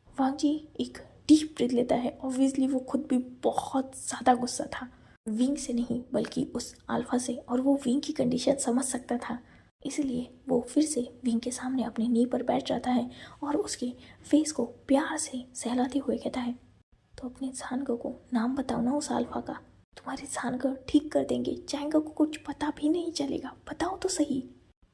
वांग जी एक डीप ब्रीथ लेता है। ऑब्वियसली वो खुद भी बहुत ज़्यादा गुस्सा था, विंग से नहीं बल्कि उस अल्फा से, और वो विंग की कंडीशन समझ सकता था। इसलिए वो फिर से विंग के सामने अपनी नी पर बैठ जाता है और उसके फेस को प्यार से सहलाते हुए कहता है, तो अपने जानको को नाम बताओ ना उस अल्फा का, तुम्हारे जानको ठीक कर देंगे, चैंगो को कुछ पता भी नहीं चलेगा, बताओ तो सही।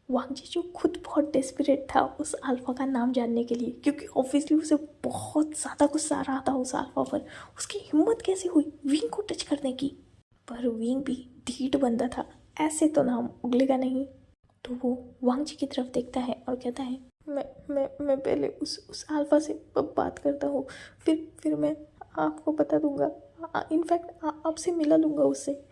वांग जी जो खुद बहुत डेस्परेट था उस अल्फा का नाम जानने के लिए, क्योंकि ऑब्वियसली उसे बहुत ज़्यादा गुस्सा आ रहा था उस अल्फा पर। उसकी हिम्मत कैसे हुई विंग को टच करने की, पर विंग भी धीट बंदा था, ऐसे तो नाम उगलेगा नहीं। तो वो वांग जी की तरफ देखता है और कहता है, मैं पहले उस अल्फा से बात करता हूँ, फिर मैं आपको बता दूंगा, इनफैक्ट आपसे मिला लूँगा उससे।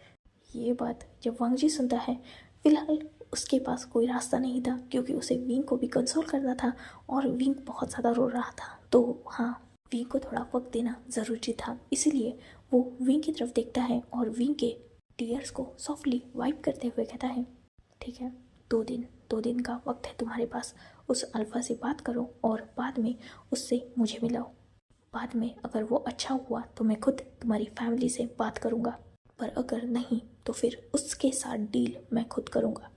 ये बात जब वांग जी सुनता है, फिलहाल उसके पास कोई रास्ता नहीं था क्योंकि उसे विंग को भी कंसोल करना था और विंग बहुत ज़्यादा रो रहा था। तो हाँ, विंग को थोड़ा वक्त देना ज़रूरी था, इसीलिए वो विंग की तरफ देखता है और विंग के टीयर्स को सॉफ्टली वाइप करते हुए कहता है, ठीक है, 2 दिन का वक्त है तुम्हारे पास, उस अल्फा से बात करो और बाद में उससे मुझे मिलाओ। बाद में अगर वो अच्छा हुआ तो मैं खुद तुम्हारी फैमिली से बात करूँगा, पर अगर नहीं तो फिर उसके साथ डील मैं खुद करूँगा।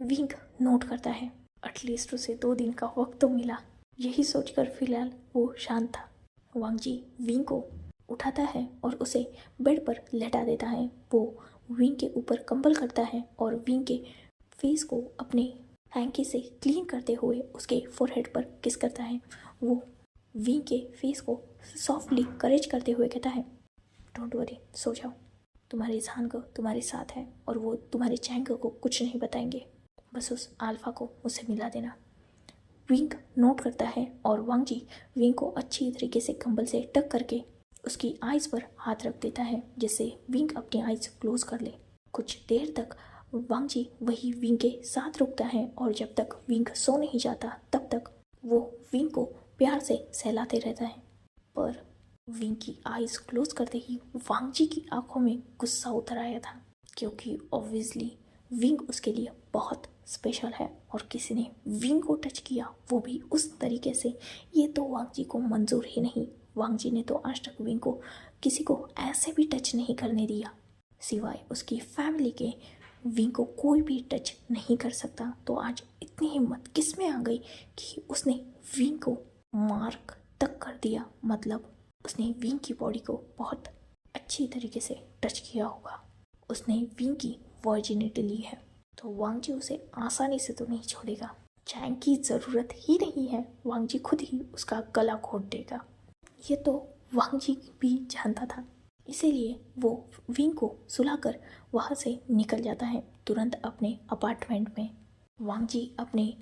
विंग नोट करता है, एटलीस्ट उसे 2 दिन का वक्त तो मिला, यही सोचकर फिलहाल वो शांत था। वांग जी विंग को उठाता है और उसे बेड पर लेटा देता है। वो विंग के ऊपर कंबल करता है और विंग के फेस को अपने हैंकी से क्लीन करते हुए उसके फोरहेड पर किस करता है। वो विंग के फेस को सॉफ्टली करेज करते हुए कहता है, डोंट वरी, सो जाओ, तुम्हारी जान को तुम्हारे साथ है और वो तुम्हारे चैंगो को कुछ नहीं बताएंगे, बस उस अल्फा को मुझसे मिला देना। विंग नोट करता है और वांग जी विंग को अच्छी तरीके से कंबल से टक करके उसकी आइज़ पर हाथ रख देता है जिससे विंग अपनी आइज़ क्लोज कर ले। कुछ देर तक वांग जी वही विंग के साथ रुकता है और जब तक विंग सो नहीं जाता तब तक वो विंग को प्यार से सहलाते रहता है। पर विंग की आइज़ क्लोज करते ही वांग जी की आंखों में गुस्सा उतर आया था, क्योंकि ऑब्वियसली विंग उसके लिए बहुत स्पेशल है और किसी ने विंग को टच किया वो भी उस तरीके से, ये तो वांग जी को मंजूर ही नहीं। वांग जी ने तो आज तक विंग को किसी को ऐसे भी टच नहीं करने दिया, सिवाय उसकी फैमिली के विंग को कोई भी टच नहीं कर सकता। तो आज इतनी हिम्मत किस में आ गई कि उसने विंग को मार्क तक कर दिया, मतलब उसने विंग की बॉडी को बहुत अच्छी तरीके से टच किया होगा, उसने विंग की वर्जिनिटी ली है। तो वांग जी उसे आसानी से तो नहीं छोड़ेगा, चैंग की ज़रूरत ही नहीं है, वांग जी खुद ही उसका गला घोट देगा। ये तो वांग जी भी जानता था, इसीलिए वो विंग को सुलाकर वहाँ से निकल जाता है तुरंत अपने अपार्टमेंट में। वांग जी अपने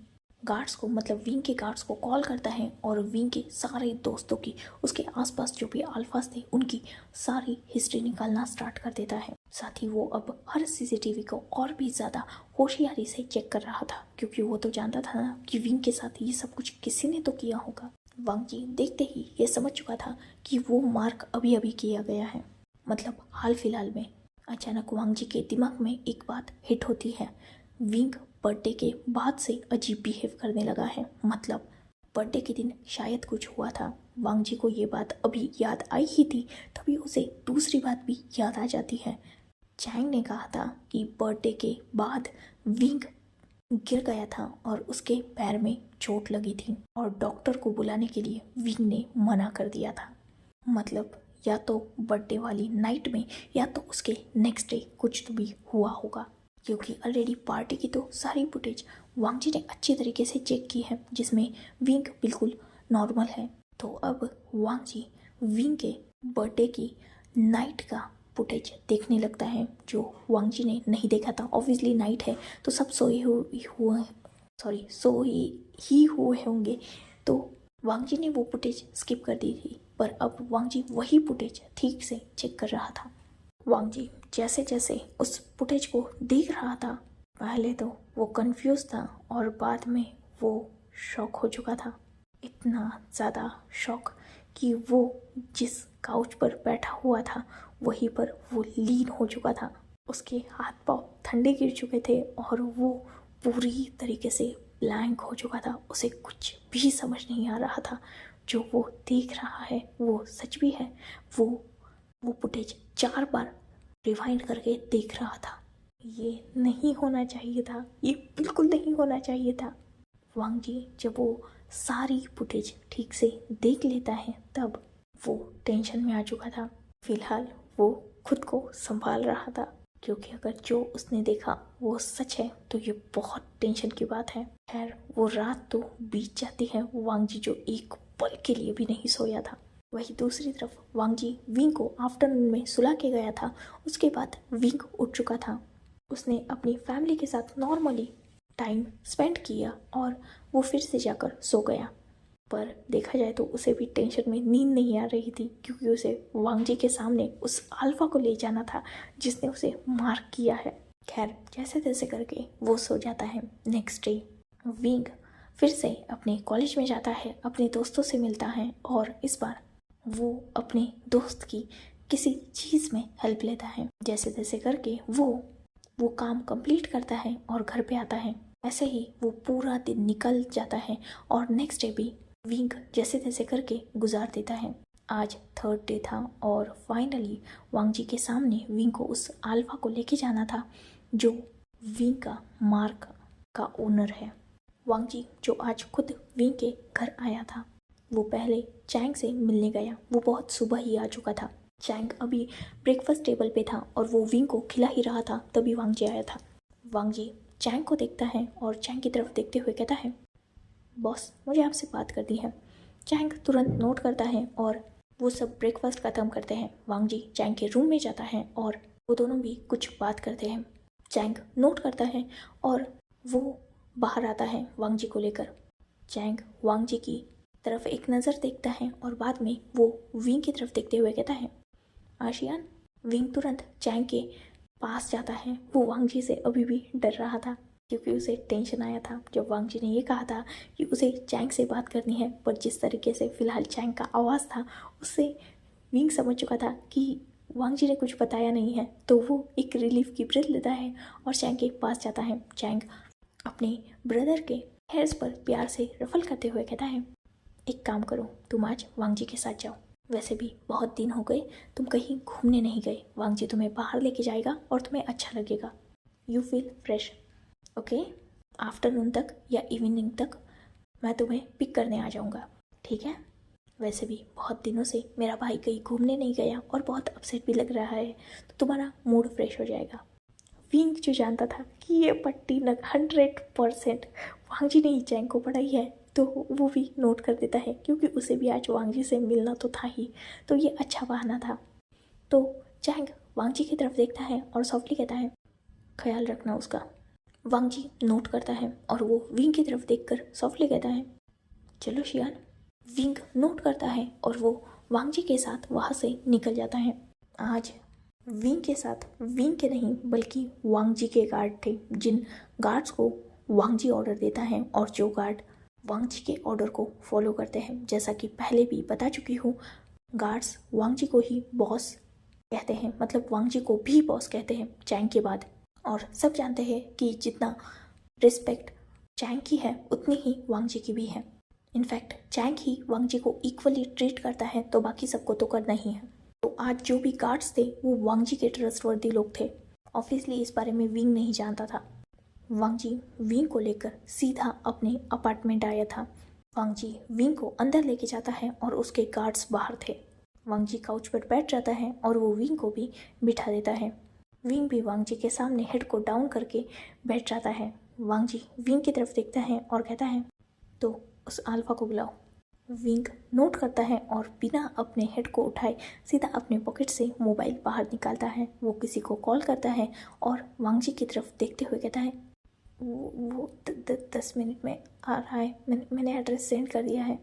गार्ड्स को, मतलब विंग के गार्ड्स को कॉल करता है और विंग के सारे दोस्तों की, उसके आसपास जो भी अल्फाज थे उनकी सारी हिस्ट्री निकालना स्टार्ट कर देता है। साथ ही वो अब हर सीसीटीवी को और भी ज़्यादा होशियारी से चेक कर रहा था, क्योंकि वो तो जानता था ना कि विंग के साथ ये सब कुछ किसी ने तो किया होगा। वांग जी देखते ही ये समझ चुका था कि वो मार्क अभी अभी किया गया है, मतलब हाल फिलहाल में। अचानक वांग जी के दिमाग में एक बात हिट होती है, विंग बर्थडे के बाद से अजीब बिहेव करने लगा है, मतलब बर्थडे के दिन शायद कुछ हुआ था। वांग जी को ये बात अभी याद आई ही थी, तभी उसे दूसरी बात भी याद आ जाती है। चैंग ने कहा था कि बर्थडे के बाद विंग गिर गया था और उसके पैर में चोट लगी थी और डॉक्टर को बुलाने के लिए विंग ने मना कर दिया था। मतलब या तो बर्थडे वाली नाइट में या तो उसके नेक्स्ट डे कुछ तो भी हुआ होगा, क्योंकि ऑलरेडी पार्टी की तो सारी फुटेज वांग जी ने अच्छी तरीके से चेक की है जिसमें विंग बिल्कुल नॉर्मल है। तो अब वांग जी विंग के बर्थडे की नाइट का फुटेज देखने लगता है जो वांग जी ने नहीं देखा था। ऑब्वियसली नाइट है तो सब सोए हुए होंगे, तो वांग जी ने वो फुटेज स्किप कर दी थी। पर अब वांग जी वही फुटेज ठीक से चेक कर रहा था। वांग जी जैसे जैसे उस फुटेज को देख रहा था, पहले तो वो कंफ्यूज था और बाद में वो शॉक हो चुका था। इतना ज़्यादा शॉक कि वो जिस काउच पर बैठा हुआ था वहीं पर वो लीन हो चुका था। उसके हाथ पांव ठंडे गिर चुके थे और वो पूरी तरीके से ब्लैंक हो चुका था। उसे कुछ भी समझ नहीं आ रहा था। जो वो देख रहा है वो सच भी है। वो फुटेज 4 बार रिवाइंड करके देख रहा था। ये नहीं होना चाहिए था, ये बिल्कुल नहीं होना चाहिए था। वांग जी जब वो सारी फुटेज ठीक से देख लेता है तब वो टेंशन में आ चुका था। फिलहाल वो खुद को संभाल रहा था, क्योंकि अगर जो उसने देखा वो सच है तो ये बहुत टेंशन की बात है। खैर वो रात तो बीत जाती है, वांग जी जो एक पल के लिए भी नहीं सोया था। वही दूसरी तरफ वांग जी विंग को आफ्टरनून में सुला के गया था। उसके बाद विंग उठ चुका था। उसने अपनी फैमिली के साथ नॉर्मली टाइम स्पेंड किया और वो फिर से जाकर सो गया। पर देखा जाए तो उसे भी टेंशन में नींद नहीं आ रही थी, क्योंकि उसे वांग जी के सामने उस अल्फा को ले जाना था जिसने उसे मार किया है। खैर जैसे तैसे करके वो सो जाता है। नेक्स्ट डे विंग फिर से अपने कॉलेज में जाता है, अपने दोस्तों से मिलता है और इस बार वो अपने दोस्त की किसी चीज़ में हेल्प लेता है। जैसे तैसे करके वो काम कंप्लीट करता है और घर पे आता है। ऐसे ही वो पूरा दिन निकल जाता है और नेक्स्ट डे भी विंग जैसे तैसे करके गुजार देता है। आज थर्ड डे था और फाइनली वांग जी के सामने विंग को उस अल्फा को लेके जाना था जो विंग का मार्क का ओनर है। वांग जी जो आज खुद विंग के घर आया था, वो पहले चैंग से मिलने गया। वो बहुत सुबह ही आ चुका था। चैंग अभी ब्रेकफास्ट टेबल पे था और वो विंग को खिला ही रहा था, तभी वांग जी आया था। वांग जी चैंग को देखता है और चैंग की तरफ देखते हुए कहता है, बॉस मुझे आपसे बात करनी है। चैंग तुरंत नोट करता है और वो सब ब्रेकफास्ट ख़त्म करते हैं। वांग जी चैंग के रूम में जाता है और वो दोनों भी कुछ बात करते हैं। चैंग नोट करता है और वो बाहर आता है वांग जी को लेकर। चैंग वांग जी की तरफ एक नज़र देखता है और बाद में वो विंग की तरफ देखते हुए कहता है, आशियान। विंग तुरंत चैंग के पास जाता है। वो वांग जी से अभी भी डर रहा था, क्योंकि उसे टेंशन आया था जब वांग जी ने ये कहा था कि उसे चैंग से बात करनी है। पर जिस तरीके से फ़िलहाल चैंग का आवाज़ था उससे विंग समझ चुका था कि वांग जी ने कुछ बताया नहीं है। तो वो एक रिलीफ की ब्रेथ लेता है और चैंग के पास जाता है। चैंग अपने ब्रदर के हेयर्स पर प्यार से रफल करते हुए कहता है, एक काम करो, तुम आज वांग जी के साथ जाओ। वैसे भी बहुत दिन हो गए तुम कहीं घूमने नहीं गए। वांग जी तुम्हें बाहर लेके जाएगा और तुम्हें अच्छा लगेगा। You feel fresh. Okay, afternoon तक या इवनिंग तक मैं तुम्हें पिक करने आ जाऊँगा, ठीक है? वैसे भी बहुत दिनों से मेरा भाई कहीं घूमने नहीं गया और बहुत अपसेट भी लग रहा है, तो तुम्हारा मूड फ्रेश हो जाएगा। विंग जो जानता था कि ये पट्टी 100% वांग जी ने ही चैंग को पढ़ाई है, तो वो भी नोट कर देता है, क्योंकि उसे भी आज वांग जी से मिलना तो था ही। तो ये अच्छा बहाना था। तो चैंग वांग जी की तरफ देखता है और सॉफ्टली कहता है, ख्याल रखना उसका। वांग जी नोट करता है और वो विंग की तरफ देखकर सॉफ्टली कहता है, चलो शियान। विंग नोट करता है और वो वांग जी के साथ वहाँ से निकल जाता है। आज विंग के साथ विंग के नहीं बल्कि वांग जी के गार्ड थे, जिन गार्ड्स को वांग जी ऑर्डर देता है और जो गार्ड वांग जी के ऑर्डर को फॉलो करते हैं। जैसा कि पहले भी बता चुकी हूँ, गार्ड्स वांग जी को ही बॉस कहते हैं, मतलब वांग जी को भी बॉस कहते हैं चैंग के बाद। और सब जानते हैं कि जितना रिस्पेक्ट चैंग की है उतनी ही वांग जी की भी है। इनफैक्ट चैंग ही वांग जी को इक्वली ट्रीट करता है, तो बाकी सबको तो करना ही है। तो आज जो भी गार्ड्स थे वो वांग जी के ट्रस्टवर्दी लोग थे। ऑब्वियसली इस बारे में विंग नहीं जानता था। वांग जी विंग को लेकर सीधा अपने अपार्टमेंट आया था। वांग जी विंग को अंदर लेके जाता है और उसके गार्ड्स बाहर थे। वांग जी काउच पर बैठ जाता है और वो विंग को भी बिठा देता है। विंग भी वांग जी के सामने हेड को डाउन करके बैठ जाता है। वांग जी विंग की तरफ देखता है और कहता है, तो उस अल्फा को बुलाओ। विंग नोट करता है और बिना अपने हेड को उठाए सीधा अपने पॉकेट से मोबाइल बाहर निकालता है। वो किसी को कॉल करता है और वांगजी की तरफ देखते हुए कहता है, वो 10 मिनट में आ रहा है, मैंने एड्रेस सेंड कर दिया है।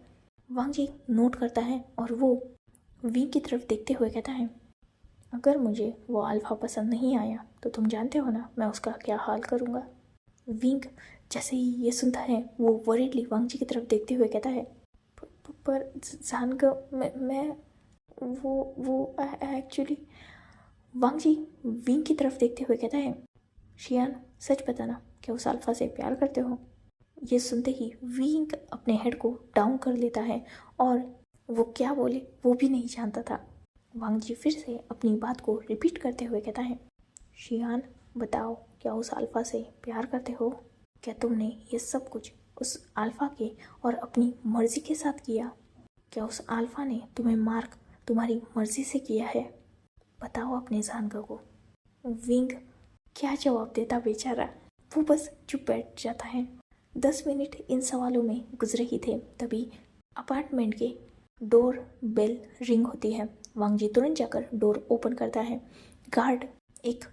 वांगजी नोट करता है और वो विंग की तरफ देखते हुए कहता है, अगर मुझे वो अल्फ़ा पसंद नहीं आया तो तुम जानते हो ना मैं उसका क्या हाल करूँगा। विंग जैसे ही ये सुनता है वो वरीडली वांगजी की तरफ देखते हुए कहता है, पर जानका मैं वो एक्चुअली। वांगजी विंग की तरफ देखते हुए कहता है, शियान सच बताना क्या उस अल्फ़ा से प्यार करते हो। ये सुनते ही विंग अपने हेड को डाउन कर लेता है और वो क्या बोले वो भी नहीं जानता था। वांगजी फिर से अपनी बात को रिपीट करते हुए कहता है, शियान बताओ क्या उस अल्फ़ा से प्यार करते हो। क्या तुमने ये सब कुछ उस अल्फ़ा के और अपनी मर्जी के साथ किया। क्या उस अल्फ़ा ने तुम्हें मार्क तुम्हारी मर्जी से किया है। बताओ अपने जानका को। विंग क्या जवाब देता बेचारा, वो बस चुप बैठ जाता है। 10 मिनट इन सवालों में गुजरे ही थे, तभी अपार्टमेंट के डोर बेल रिंग होती है। वांगजी तुरंत जाकर डोर ओपन करता है। गार्ड एक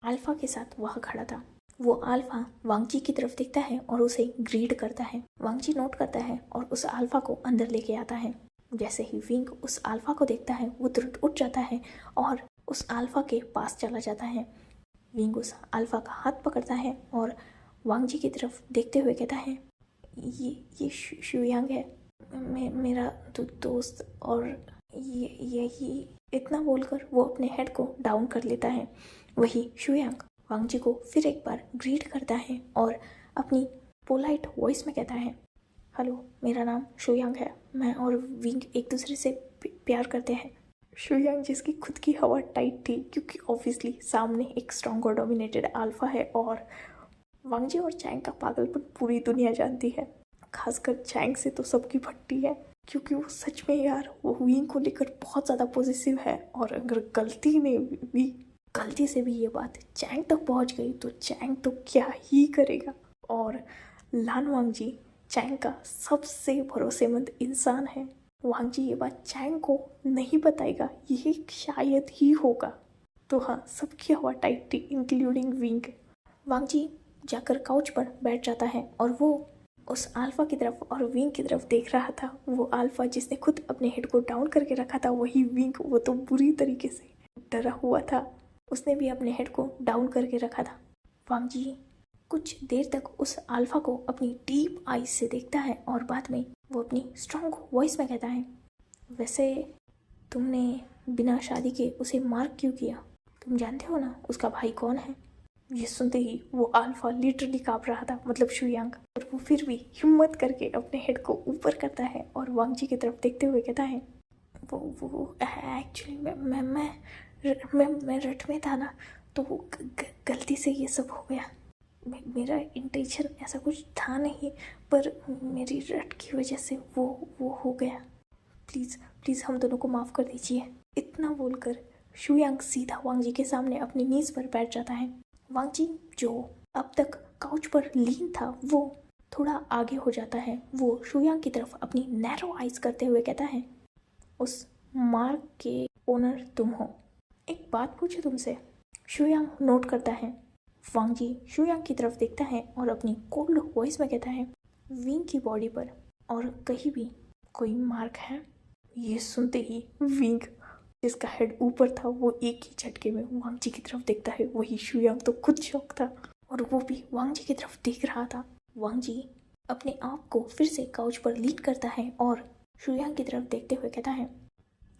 अल्फ़ा के साथ वहाँ खड़ा था। वो अल्फ़ा वांगजी की तरफ देखता है और उसे ग्रीड करता है। वांगजी नोट करता है और उस अल्फ़ा को अंदर लेके आता है। जैसे ही विंग उस अल्फ़ा को देखता है वो तुरंत उठ जाता है और उस अल्फ़ा के पास चला जाता है। विंग उस अल्फ़ा का हाथ पकड़ता है और वांगजी की तरफ देखते हुए कहता है, ये शुयांग है, मेरा दोस्त, और यही। इतना बोलकर वो अपने हेड को डाउन कर लेता है। वही शुयांग वांगजी को फिर एक बार ग्रीट करता है और अपनी पोलाइट वॉइस में कहता है, हेलो मेरा नाम शुयांग है, मैं और विंग एक दूसरे से प्यार करते हैं। शुयांग जिसकी खुद की हवा टाइट थी क्योंकि ऑब्वियसली सामने एक स्ट्रॉन्ग और डोमिनेटेड अल्फ़ा है और वांगजी और चैंग का पागलपन पूरी दुनिया जानती है। खासकर चैंग से तो सबकी फटती है क्योंकि वो सच में यार वो विंग को लेकर बहुत ज़्यादा पॉजिटिव है और अगर गलती से भी ये बात चैंग तक पहुंच गई तो चैंग तो क्या ही करेगा। और लान वांगजी चैंग का सबसे भरोसेमंद इंसान है। वांगजी ये बात चैंग को नहीं बताएगा, ये शायद ही होगा। तो हाँ, सबकी हवा टाइट थी इंक्लूडिंग विंग। वांगजी जाकर काउच पर बैठ जाता है और वो उस अल्फ़ा की तरफ और विंग की तरफ देख रहा था। वो अल्फ़ा जिसने खुद अपने हेड को डाउन करके रखा था, वही विंग, वो तो बुरी तरीके से डरा हुआ था, उसने भी अपने हेड को डाउन करके रखा था। वांगजी कुछ देर तक उस अल्फ़ा को अपनी डीप आईज से देखता है और बाद में वो अपनी स्ट्रॉन्ग वॉइस में कहता है, वैसे तुमने बिना शादी के उसे मार्क क्यों किया। तुम जानते हो ना उसका भाई कौन है। ये सुनते ही वो अल्फ़ा लिटरली काँप रहा था, मतलब शुयांग, और वो फिर भी हिम्मत करके अपने हेड को ऊपर करता है और वांगजी की तरफ देखते हुए कहता है, वो एक्चुअली मैं रट में था ना, तो वो गलती से ये सब हो गया। मेरा इंटेंशन ऐसा कुछ था नहीं, पर मेरी रट की वजह से वो हो गया। प्लीज़ हम दोनों को माफ़ कर दीजिए। इतना बोलकर शुयांग सीधा वांगजी के सामने अपनी नीज़ पर बैठ जाता है। वांगजी जो अब तक काउच पर लीन था वो थोड़ा आगे हो जाता है। वो शुयांग की तरफ अपनी नैरो आइज करते हुए कहता है, उस मार्क के ओनर तुम हो, एक बात पूछे तुमसे। शुयांग नोट करता है। वांगजी शुयांग की तरफ देखता है और अपनी कोल्ड वॉइस में कहता है, विंग की बॉडी पर और कहीं भी कोई मार्क है। ये सुनते ही विंग जिसका हेड ऊपर था वो एक ही झटके में वांगजी की तरफ देखता है। वही शुयांग तो खुद शौक था और वो भी वांगजी की तरफ देख रहा था। वांगजी अपने आप को फिर से काउच पर लीन करता है और शुयांग की तरफ देखते हुए कहता है,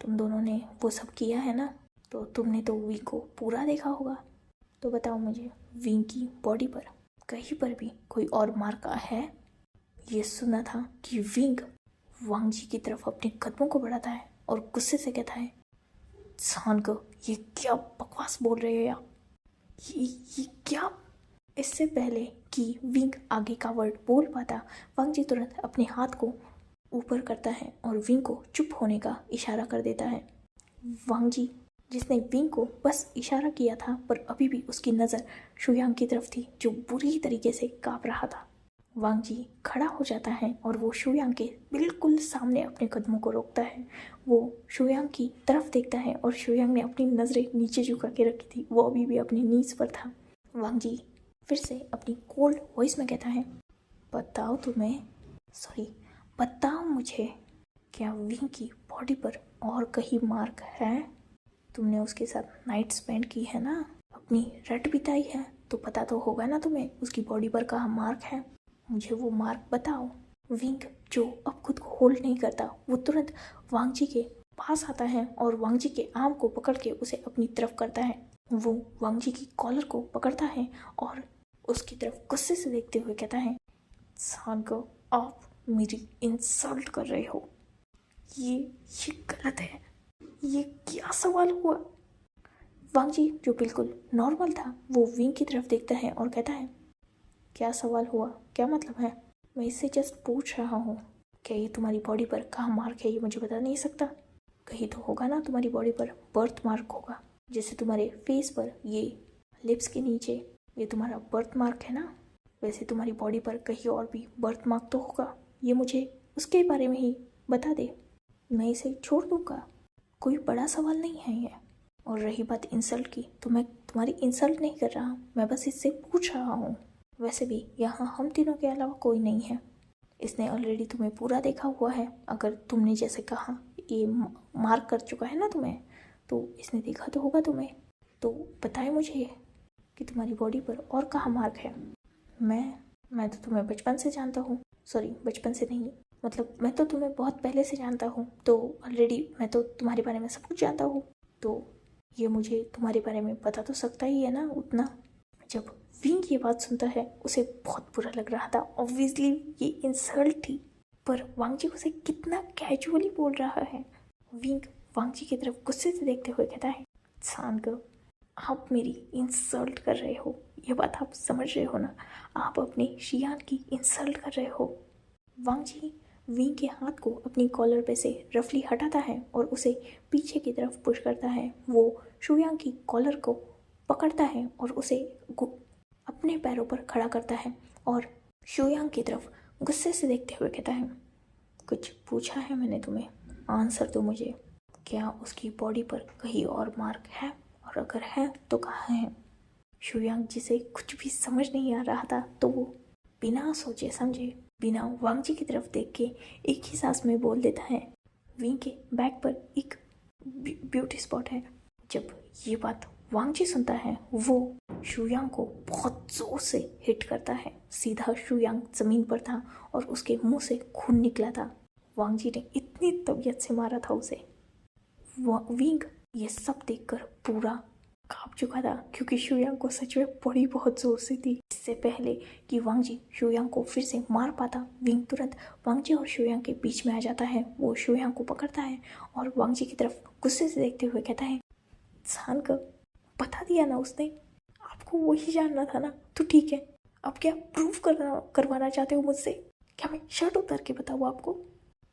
तुम दोनों ने वो सब किया है ना, तो तुमने तो विंग को पूरा देखा होगा, तो बताओ मुझे विंग की बॉडी पर कहीं पर भी कोई और मार्क है। ये सुना था कि विंग वांगजी की तरफ अपने कदमों को बढ़ाता है और गुस्से से कहता है, को ये क्या बकवास बोल रहे हैं आप, ये क्या। इससे पहले कि विंग आगे का वर्ड बोल पाता, वांगजी तुरंत अपने हाथ को ऊपर करता है और विंग को चुप होने का इशारा कर देता है। वांगजी जिसने विंग को बस इशारा किया था पर अभी भी उसकी नज़र शुयांग की तरफ थी जो बुरी तरीके से काँप रहा था। वांग जी खड़ा हो जाता है और वो शुयांग के बिल्कुल सामने अपने कदमों को रोकता है। वो शुयांग की तरफ देखता है और शुयांग ने अपनी नज़रें नीचे झुका के रखी थी, वो अभी भी अपनी नीज पर था। वांग जी फिर से अपनी कोल्ड वॉइस में कहता है, बताओ मुझे, क्या विंग की बॉडी पर और कहीं मार्क है? तुमने उसके साथ नाइट स्पेंड की है ना, अपनी रट बिताई है, तो पता तो होगा ना तुम्हें उसकी बॉडी पर कहाँ मार्क है। मुझे वो मार्क बताओ। विंग जो अब खुद को होल्ड नहीं करता, वो तुरंत वांग जी के पास आता है और वांग जी के आर्म को पकड़ के उसे अपनी तरफ करता है। वो वांग जी की कॉलर को पकड़ता है और उसकी तरफ गुस्से से देखते हुए कहता है, सांगो, आप मेरी इंसल्ट कर रहे हो, ये गलत है। ये क्या सवाल हुआ? वांग जी जो बिल्कुल नॉर्मल था, वो विंग की तरफ देखता है और कहता है, क्या सवाल हुआ, क्या मतलब है? मैं इससे जस्ट पूछ रहा हूँ, क्या ये तुम्हारी बॉडी पर कहाँ मार्क है ये मुझे बता नहीं सकता? कहीं तो होगा ना तुम्हारी बॉडी पर बर्थ मार्क होगा, जैसे तुम्हारे फेस पर ये लिप्स के नीचे ये तुम्हारा बर्थ मार्क है ना, वैसे तुम्हारी बॉडी पर कहीं और भी बर्थ मार्क तो होगा। ये मुझे उसके बारे में ही बता दे, मैं इसे छोड़ दूँगा। कोई बड़ा सवाल नहीं है ये। और रही बात इंसल्ट की, तो मैं तुम्हारी इंसल्ट नहीं कर रहा, मैं बस इससे पूछ रहा हूँ। वैसे भी यहाँ हम तीनों के अलावा कोई नहीं है, इसने ऑलरेडी तुम्हें पूरा देखा हुआ है। अगर तुमने जैसे कहा ये मार्क कर चुका है ना तुम्हें, तो इसने देखा तो होगा तुम्हें। तो बताए मुझे कि तुम्हारी बॉडी पर और कहाँ मार्क है। मैं तो तुम्हें बचपन से जानता हूँ, सॉरी बचपन से नहीं, मतलब मैं तो तुम्हें बहुत पहले से जानता हूँ, तो ऑलरेडी मैं तो तुम्हारे बारे में सब कुछ जानता हूँ, तो ये मुझे तुम्हारे बारे में पता तो सकता ही है ना उतना। जब विंग ये बात सुनता है उसे बहुत बुरा लग रहा था, ऑब्वियसली ये इंसल्ट थी, पर वांग जी उसे कितना कैजुअली बोल रहा है। विंग वांग जी की तरफ गुस्से से देखते हुए कहता है, सांग, आप मेरी इंसल्ट कर रहे हो, ये बात आप समझ रहे हो ना, आप अपने शियान की इंसल्ट कर रहे हो। वांग जी विंग के हाथ को अपनी कॉलर पे से रफली हटाता है और उसे पीछे की तरफ पुश करता है। वो शुयांग की कॉलर को पकड़ता है और उसे अपने पैरों पर खड़ा करता है और शुयांग की तरफ गुस्से से देखते हुए कहता है, कुछ पूछा है मैंने तुम्हें, आंसर दो मुझे, क्या उसकी बॉडी पर कहीं और मार्क है, और अगर है तो कहाँ है? शुयांग जिसे कुछ भी समझ नहीं आ रहा था, तो वो बिना सोचे समझे, बिना वांग जी की तरफ देख के एक ही सांस में बोल देता है, विंग के बैक पर एक ब्यूटी स्पॉट है। जब ये बात वांग जी सुनता है, वो शुयांग को बहुत जोर से हिट करता है। सीधा शुयांग जमीन पर था और उसके मुंह से खून निकला था। वांग जी ने इतनी तबीयत से मारा था उसे। विंग ये सब देखकर पूरा कांप चुका था, क्योंकि शुयांग को सच में पड़ी बहुत जोर से थी। इससे पहले कि वांग जी शुयांग को फिर से मार पाता, विंग तुरंत वांग जी और शुयांग के बीच में आ जाता है। वो शुयांग को पकड़ता है और वांग जी की तरफ गुस्से से देखते हुए कहता है, इंसान का बता दिया ना उसने, आपको वही जानना था ना, तो ठीक है, अब क्या प्रूफ करवाना चाहते हो मुझसे? क्या मैं शर्ट उतार के बताऊँ आपको?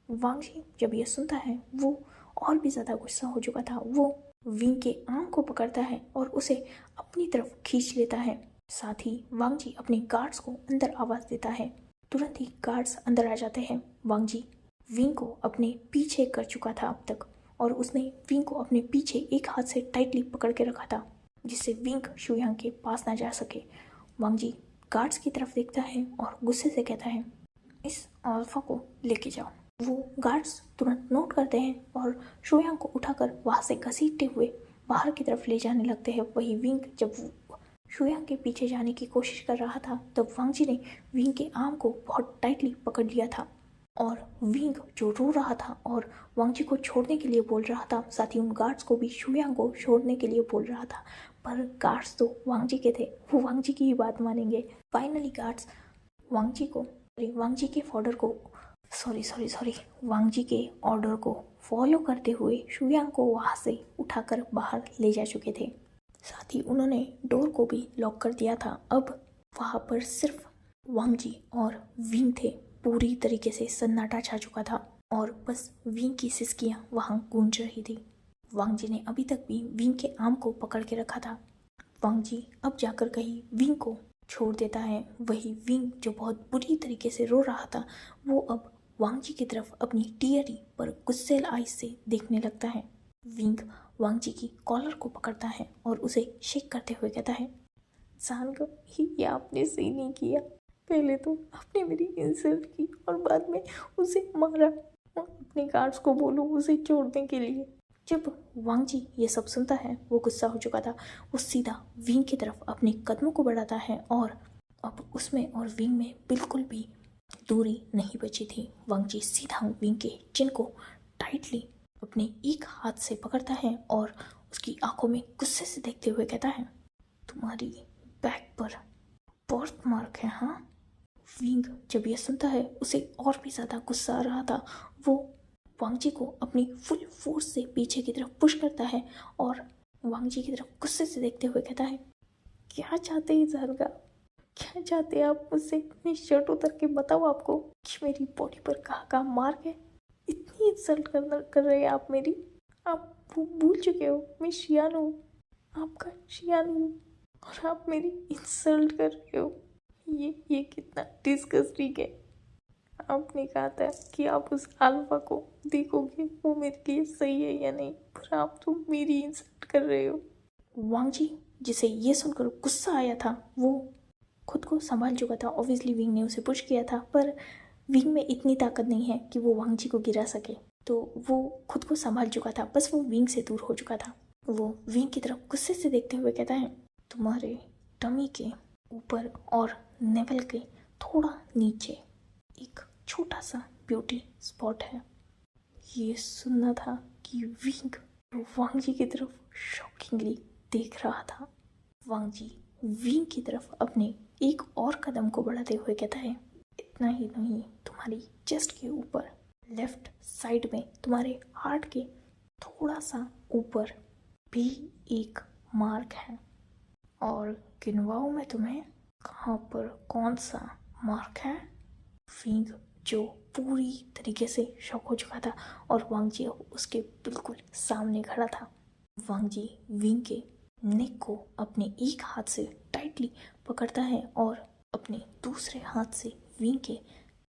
वांग जी जब ये सुनता है, वो और भी ज़्यादा गुस्सा हो चुका था। वो विंग के आर्म को पकड़ता है और उसे अपनी तरफ खींच लेता है। साथ ही वांग जी अपने गार्ड्स को अंदर आवाज़ देता है। तुरंत ही गार्ड्स अंदर आ जाते हैं। वांग जी विंग को अपने पीछे कर चुका था अब तक, और उसने विंग को अपने पीछे एक हाथ से टाइटली पकड़ के रखा था, जिससे विंग शुयांग के पास ना जा सके। वांग जी गार्ड्स की तरफ देखता है और गुस्से से कहता है, इस अल्फा को लेके जाओ। वो गार्ड्स तुरंत नोट करते हैं और शुयांग को उठाकर वहाँ से घसीटते हुए बाहर की तरफ ले जाने लगते हैं। वही विंग जब शुयांग के पीछे जाने की कोशिश कर रहा था, तब वांग जी ने विंग के आर्म को बहुत टाइटली पकड़ लिया था, और विंग जो रो रहा था और वांग जी को छोड़ने के लिए बोल रहा था, साथ ही उन गार्ड्स को भी शुयांग को छोड़ने के लिए बोल रहा था, पर गार्ड्स तो वांग जी के थे, वो वांग जी की ही बात मानेंगे। फाइनली गार्ड्स वांग जी के वांग जी के ऑर्डर को फॉलो करते हुए शुयांग को वहाँ से उठाकर बाहर ले जा चुके थे। साथ ही उन्होंने डोर को भी लॉक कर दिया था। अब वहाँ पर सिर्फ वांग जी और विंग थे। पूरी तरीके से सन्नाटा छा चुका था और बस विंग की सिसकियाँ वहाँ गूंज रही थी। वांग जी ने अभी तक भी विंग के आर्म को पकड़ के रखा था। वांग जी अब जाकर कहीं विंग को छोड़ देता है। वही विंग जो बहुत बुरी तरीके से रो रहा था, वो अब वांगजी की तरफ अपनी टीयरी पर गुस्सेल आइज से देखने लगता है। विंग वांगजी की कॉलर को पकड़ता है और उसे शेक करते हुए कहता है, सांग, ये आपने सही नहीं किया। पहले तो आपने मेरी इंसल्ट की और बाद में उसे मारा। और अपने गार्ड्स को बोलो उसे छोड़ने के लिए। जब वांगजी ये सब सुनता है, वो गुस्सा हो चुका था। वो सीधा विंग की तरफ अपने कदमों को बढ़ाता है और अब उसमें और विंग में बिल्कुल भी दूरी नहीं बची थी। वांगजी सीधा विंग के चिन को टाइटली अपने एक हाथ से पकड़ता है और उसकी आंखों में गुस्से से देखते हुए कहता है, तुम्हारी बैक पर बर्थ मार्क है। हाँ। विंग जब यह सुनता है, उसे और भी ज़्यादा गुस्सा आ रहा था। वो वांगजी को अपनी फुल फोर्स से पीछे की तरफ पुश करता है और वांगजी की तरफ गुस्से से देखते हुए कहता है, क्या चाहते हैं ज़रगा? क्या चाहते हैं आप मुझसे? अपनी शर्ट उतर के बताओ आपको कि मेरी बॉडी पर कहाँ मार्क है। इतनी इंसल्ट कर रहे हैं आप मेरी। आप भूल चुके हो मैं शियान हूँ, आपका शियान हूँ, और आप मेरी इंसल्ट कर रहे हो। ये कितना डिस्गस्टिंग है। आपने कहा था कि आप उस अल्फा को देखोगे वो मेरे लिए सही है या नहीं, पर आप तो मेरी इंसल्ट कर रहे हो। वांगजी जिसे ये सुनकर गुस्सा आया था, वो खुद को संभाल चुका था। ऑब्वियसली विंग ने उसे पुश किया था, पर विंग में इतनी ताकत नहीं है कि वो वांगजी को गिरा सके, तो वो खुद को संभाल चुका था। बस वो विंग से दूर हो चुका था। वो विंग की तरफ गुस्से से देखते हुए कहता है, तुम्हारे टमी के ऊपर और नेवल के थोड़ा नीचे एक छोटा सा ब्यूटी स्पॉट है। ये सुनना था कि विंग वांगजी की तरफ शॉकिंगली देख रहा था। वांगजी विंग की तरफ अपने एक और कदम को बढ़ाते हुए कहता है, इतना ही नहीं, तुम्हारी चेस्ट के ऊपर लेफ्ट साइड में तुम्हारे हार्ट के थोड़ा सा ऊपर भी एक मार्क है। और गिनवाओ मैं तुम्हें, कहाँ पर कौन सा मार्क है? विंग जो पूरी तरीके से शॉक हो चुका था और वांगजी अब उसके बिल्कुल सामने खड़ा था। वांगजी विंग के नेक को अपने एक हाथ से टाइटली पकड़ता है और अपने दूसरे हाथ से विंग के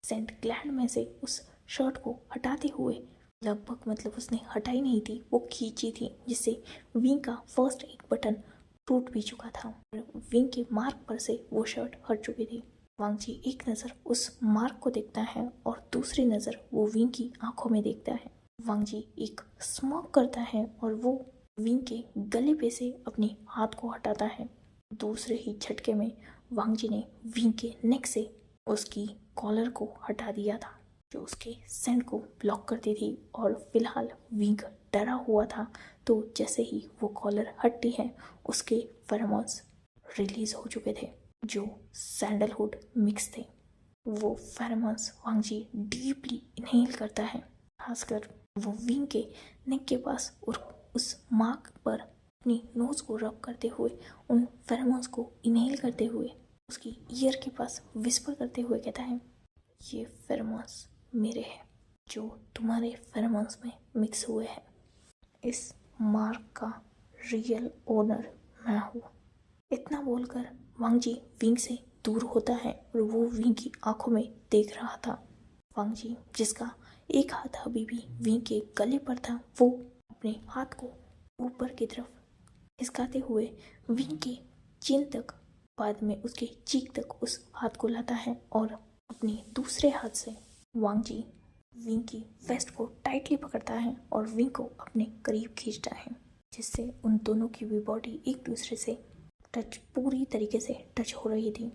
सेंट ग्लैंड में से उस शर्ट को हटाते हुए, लगभग मतलब उसने हटाई नहीं थी, वो खींची थी, जिससे विंग का फर्स्ट एक बटन टूट भी चुका था और विंग के मार्क पर से वो शर्ट हट चुकी थी। वांगजी एक नज़र उस मार्क को देखता है और दूसरी नज़र वो विंग की आंखों में देखता है। वांगजी एक स्मोक करता है और वो विंग के गले पे से अपने हाथ को हटाता है। दूसरे ही झटके में वांगजी ने विंग के नेक से उसकी कॉलर को हटा दिया था, जो उसके सेंट को ब्लॉक करती थी। और फिलहाल विंग डरा हुआ था, तो जैसे ही वो कॉलर हटती है, उसके फेरोमोन्स रिलीज हो चुके थे जो सैंडलवुड मिक्स थे। वो फेरोमोन्स वांगजी डीपली इनहेल करता है, खासकर वो विंग के नेक के पास और उस मार्क पर अपनी नोज को रब करते हुए, उन फेरोमोन्स को इनहेल करते हुए उसकी ईयर के पास विस्पर करते हुए कहता है, ये फेरोमोन्स मेरे हैं जो तुम्हारे फेरोमोन्स में मिक्स हुए हैं। इस मार्क का रियल ओनर मैं हूँ। इतना बोलकर वांगजी विंग से दूर होता है और वो विंग की आंखों में देख रहा था। वांगजी जिसका एक हाथ अभी भी विंग के गले पर था, वो अपने हाथ को ऊपर की तरफ खिसकाते हुए विंग के चिन तक, बाद में उसके चीक तक उस हाथ को लाता है और अपने दूसरे हाथ से वांगजी विंग की वेस्ट को टाइटली पकड़ता है और विंग को अपने करीब खींचता है, जिससे उन दोनों की भी बॉडी एक दूसरे से पूरी तरीके से टच हो रही थी।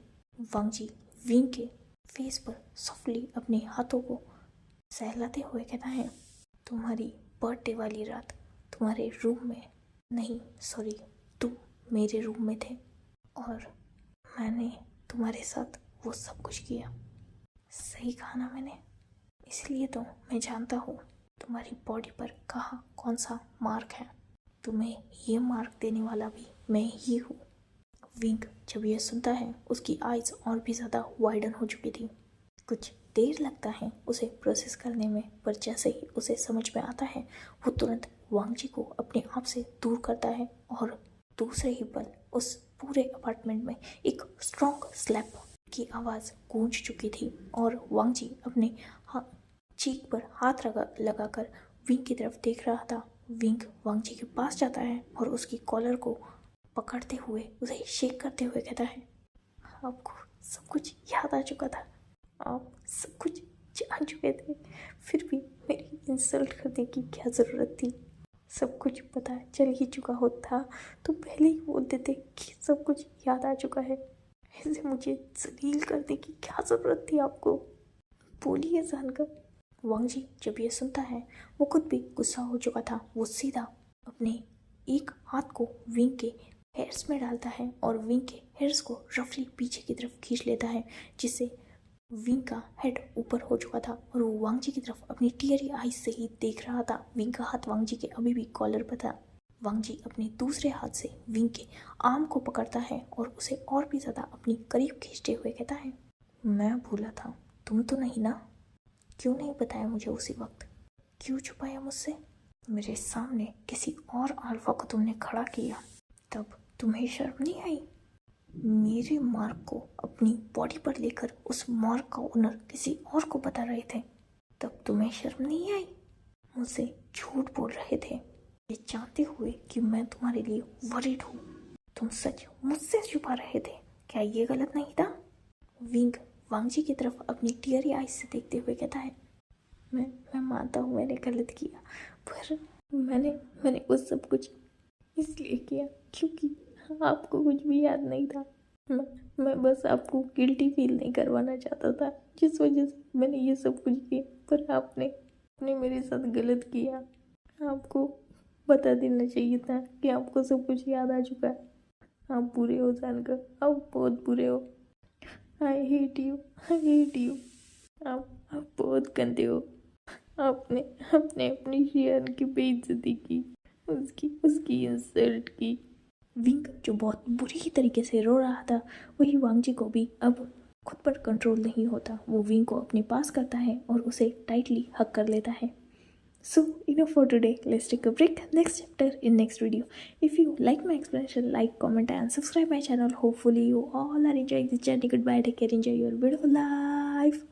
वांगजी विंग के फेस पर सॉफ्टली अपने हाथों को सहलाते हुए कहता है, तुम्हारी बर्थडे वाली रात तुम्हारे रूम में नहीं, सॉरी, तुम मेरे रूम में थे और मैंने तुम्हारे साथ वो सब कुछ किया। सही कहा ना मैंने? इसलिए तो मैं जानता हूँ तुम्हारी बॉडी पर कहाँ कौन सा मार्क है। तुम्हें ये मार्क देने वाला भी मैं ही हूँ। विंग जब यह सुनता है, उसकी आइज़ और भी ज़्यादा वाइडन हो चुकी थी। कुछ देर लगता है उसे प्रोसेस करने में, पर जैसे ही उसे समझ में आता है, वो तुरंत वांगजी को अपने आप से दूर करता है और दूसरे ही पल उस पूरे अपार्टमेंट में एक स्ट्रॉन्ग स्लैप की आवाज़ गूंज चुकी थी और वांग जी अपने चीक पर हाथ लगाकर विंग की तरफ देख रहा था। विंग वांग जी के पास जाता है और उसकी कॉलर को पकड़ते हुए उसे शेक करते हुए कहता है, आपको सब कुछ याद आ चुका था, आप सब कुछ जान चुके थे, फिर भी मेरी इंसल्ट करने की क्या ज़रूरत थी। सब कुछ पता चल ही चुका होता तो पहले ही बोल देते कि सब कुछ याद आ चुका है। ऐसे मुझे जलील करने की क्या ज़रूरत थी आपको, बोलिए जानकर। वांग जी जब ये सुनता है वो खुद भी गुस्सा हो चुका था। वो सीधा अपने एक हाथ को विंग के हेयर्स में डालता है और विंग के हेयर्स को रफली पीछे की तरफ खींच लेता है, जिससे विंग का हेड ऊपर हो चुका था और वो वांग जी की तरफ अपनी टीयरी आईज से ही देख रहा था। विंग का हाथ वांग जी के अभी भी कॉलर पर था। वांग जी अपने दूसरे हाथ से विंग के आर्म को पकड़ता है और उसे और भी ज़्यादा अपनी करीब खींचते हुए कहता है, मैं भूला था, तुम तो नहीं ना? क्यों नहीं बताया मुझे उसी वक्त? क्यों छुपाया मुझसे? मेरे सामने किसी और अल्फा को तुमने खड़ा किया, तब तुम्हें शर्म नहीं आई? मेरे मार्क को अपनी बॉडी पर लेकर उस मार्क का ओनर किसी और को बता रहे थे, तब तुम्हें शर्म नहीं आई? मुझसे झूठ बोल रहे थे ये जानते हुए कि मैं तुम्हारे लिए वरीड हूँ। तुम सच मुझसे छुपा रहे थे, क्या ये गलत नहीं था? विंग वांग जी की तरफ अपनी टीयरी आइज से देखते हुए कहता है, मैं मानता हूँ मैंने गलत किया, पर मैंने वो सब कुछ इसलिए किया क्योंकि आपको कुछ भी याद नहीं था। मैं बस आपको गिल्टी फील नहीं करवाना चाहता था, जिस वजह से मैंने ये सब कुछ किया। पर आपने मेरे साथ गलत किया। आपको बता देना चाहिए था कि आपको सब कुछ याद आ चुका है। आप बुरे हो जानकर, आप बहुत बुरे हो। I hate you, I hate you. आप बहुत गंदे हो। आपने अपनी शियान की बेइज्जती की, उसकी इंसल्ट की। विंग जो बहुत बुरी तरीके से रो रहा था, वही वांग जी को भी अब खुद पर कंट्रोल नहीं होता। वो विंग को अपने पास करता है और उसे टाइटली हग कर लेता है। So enough for today. Let's take a break. Next chapter in next video. If you like my explanation, like, comment and subscribe my channel. Hopefully you all are enjoying this journey. Goodbye. Take care. Enjoy your beautiful life.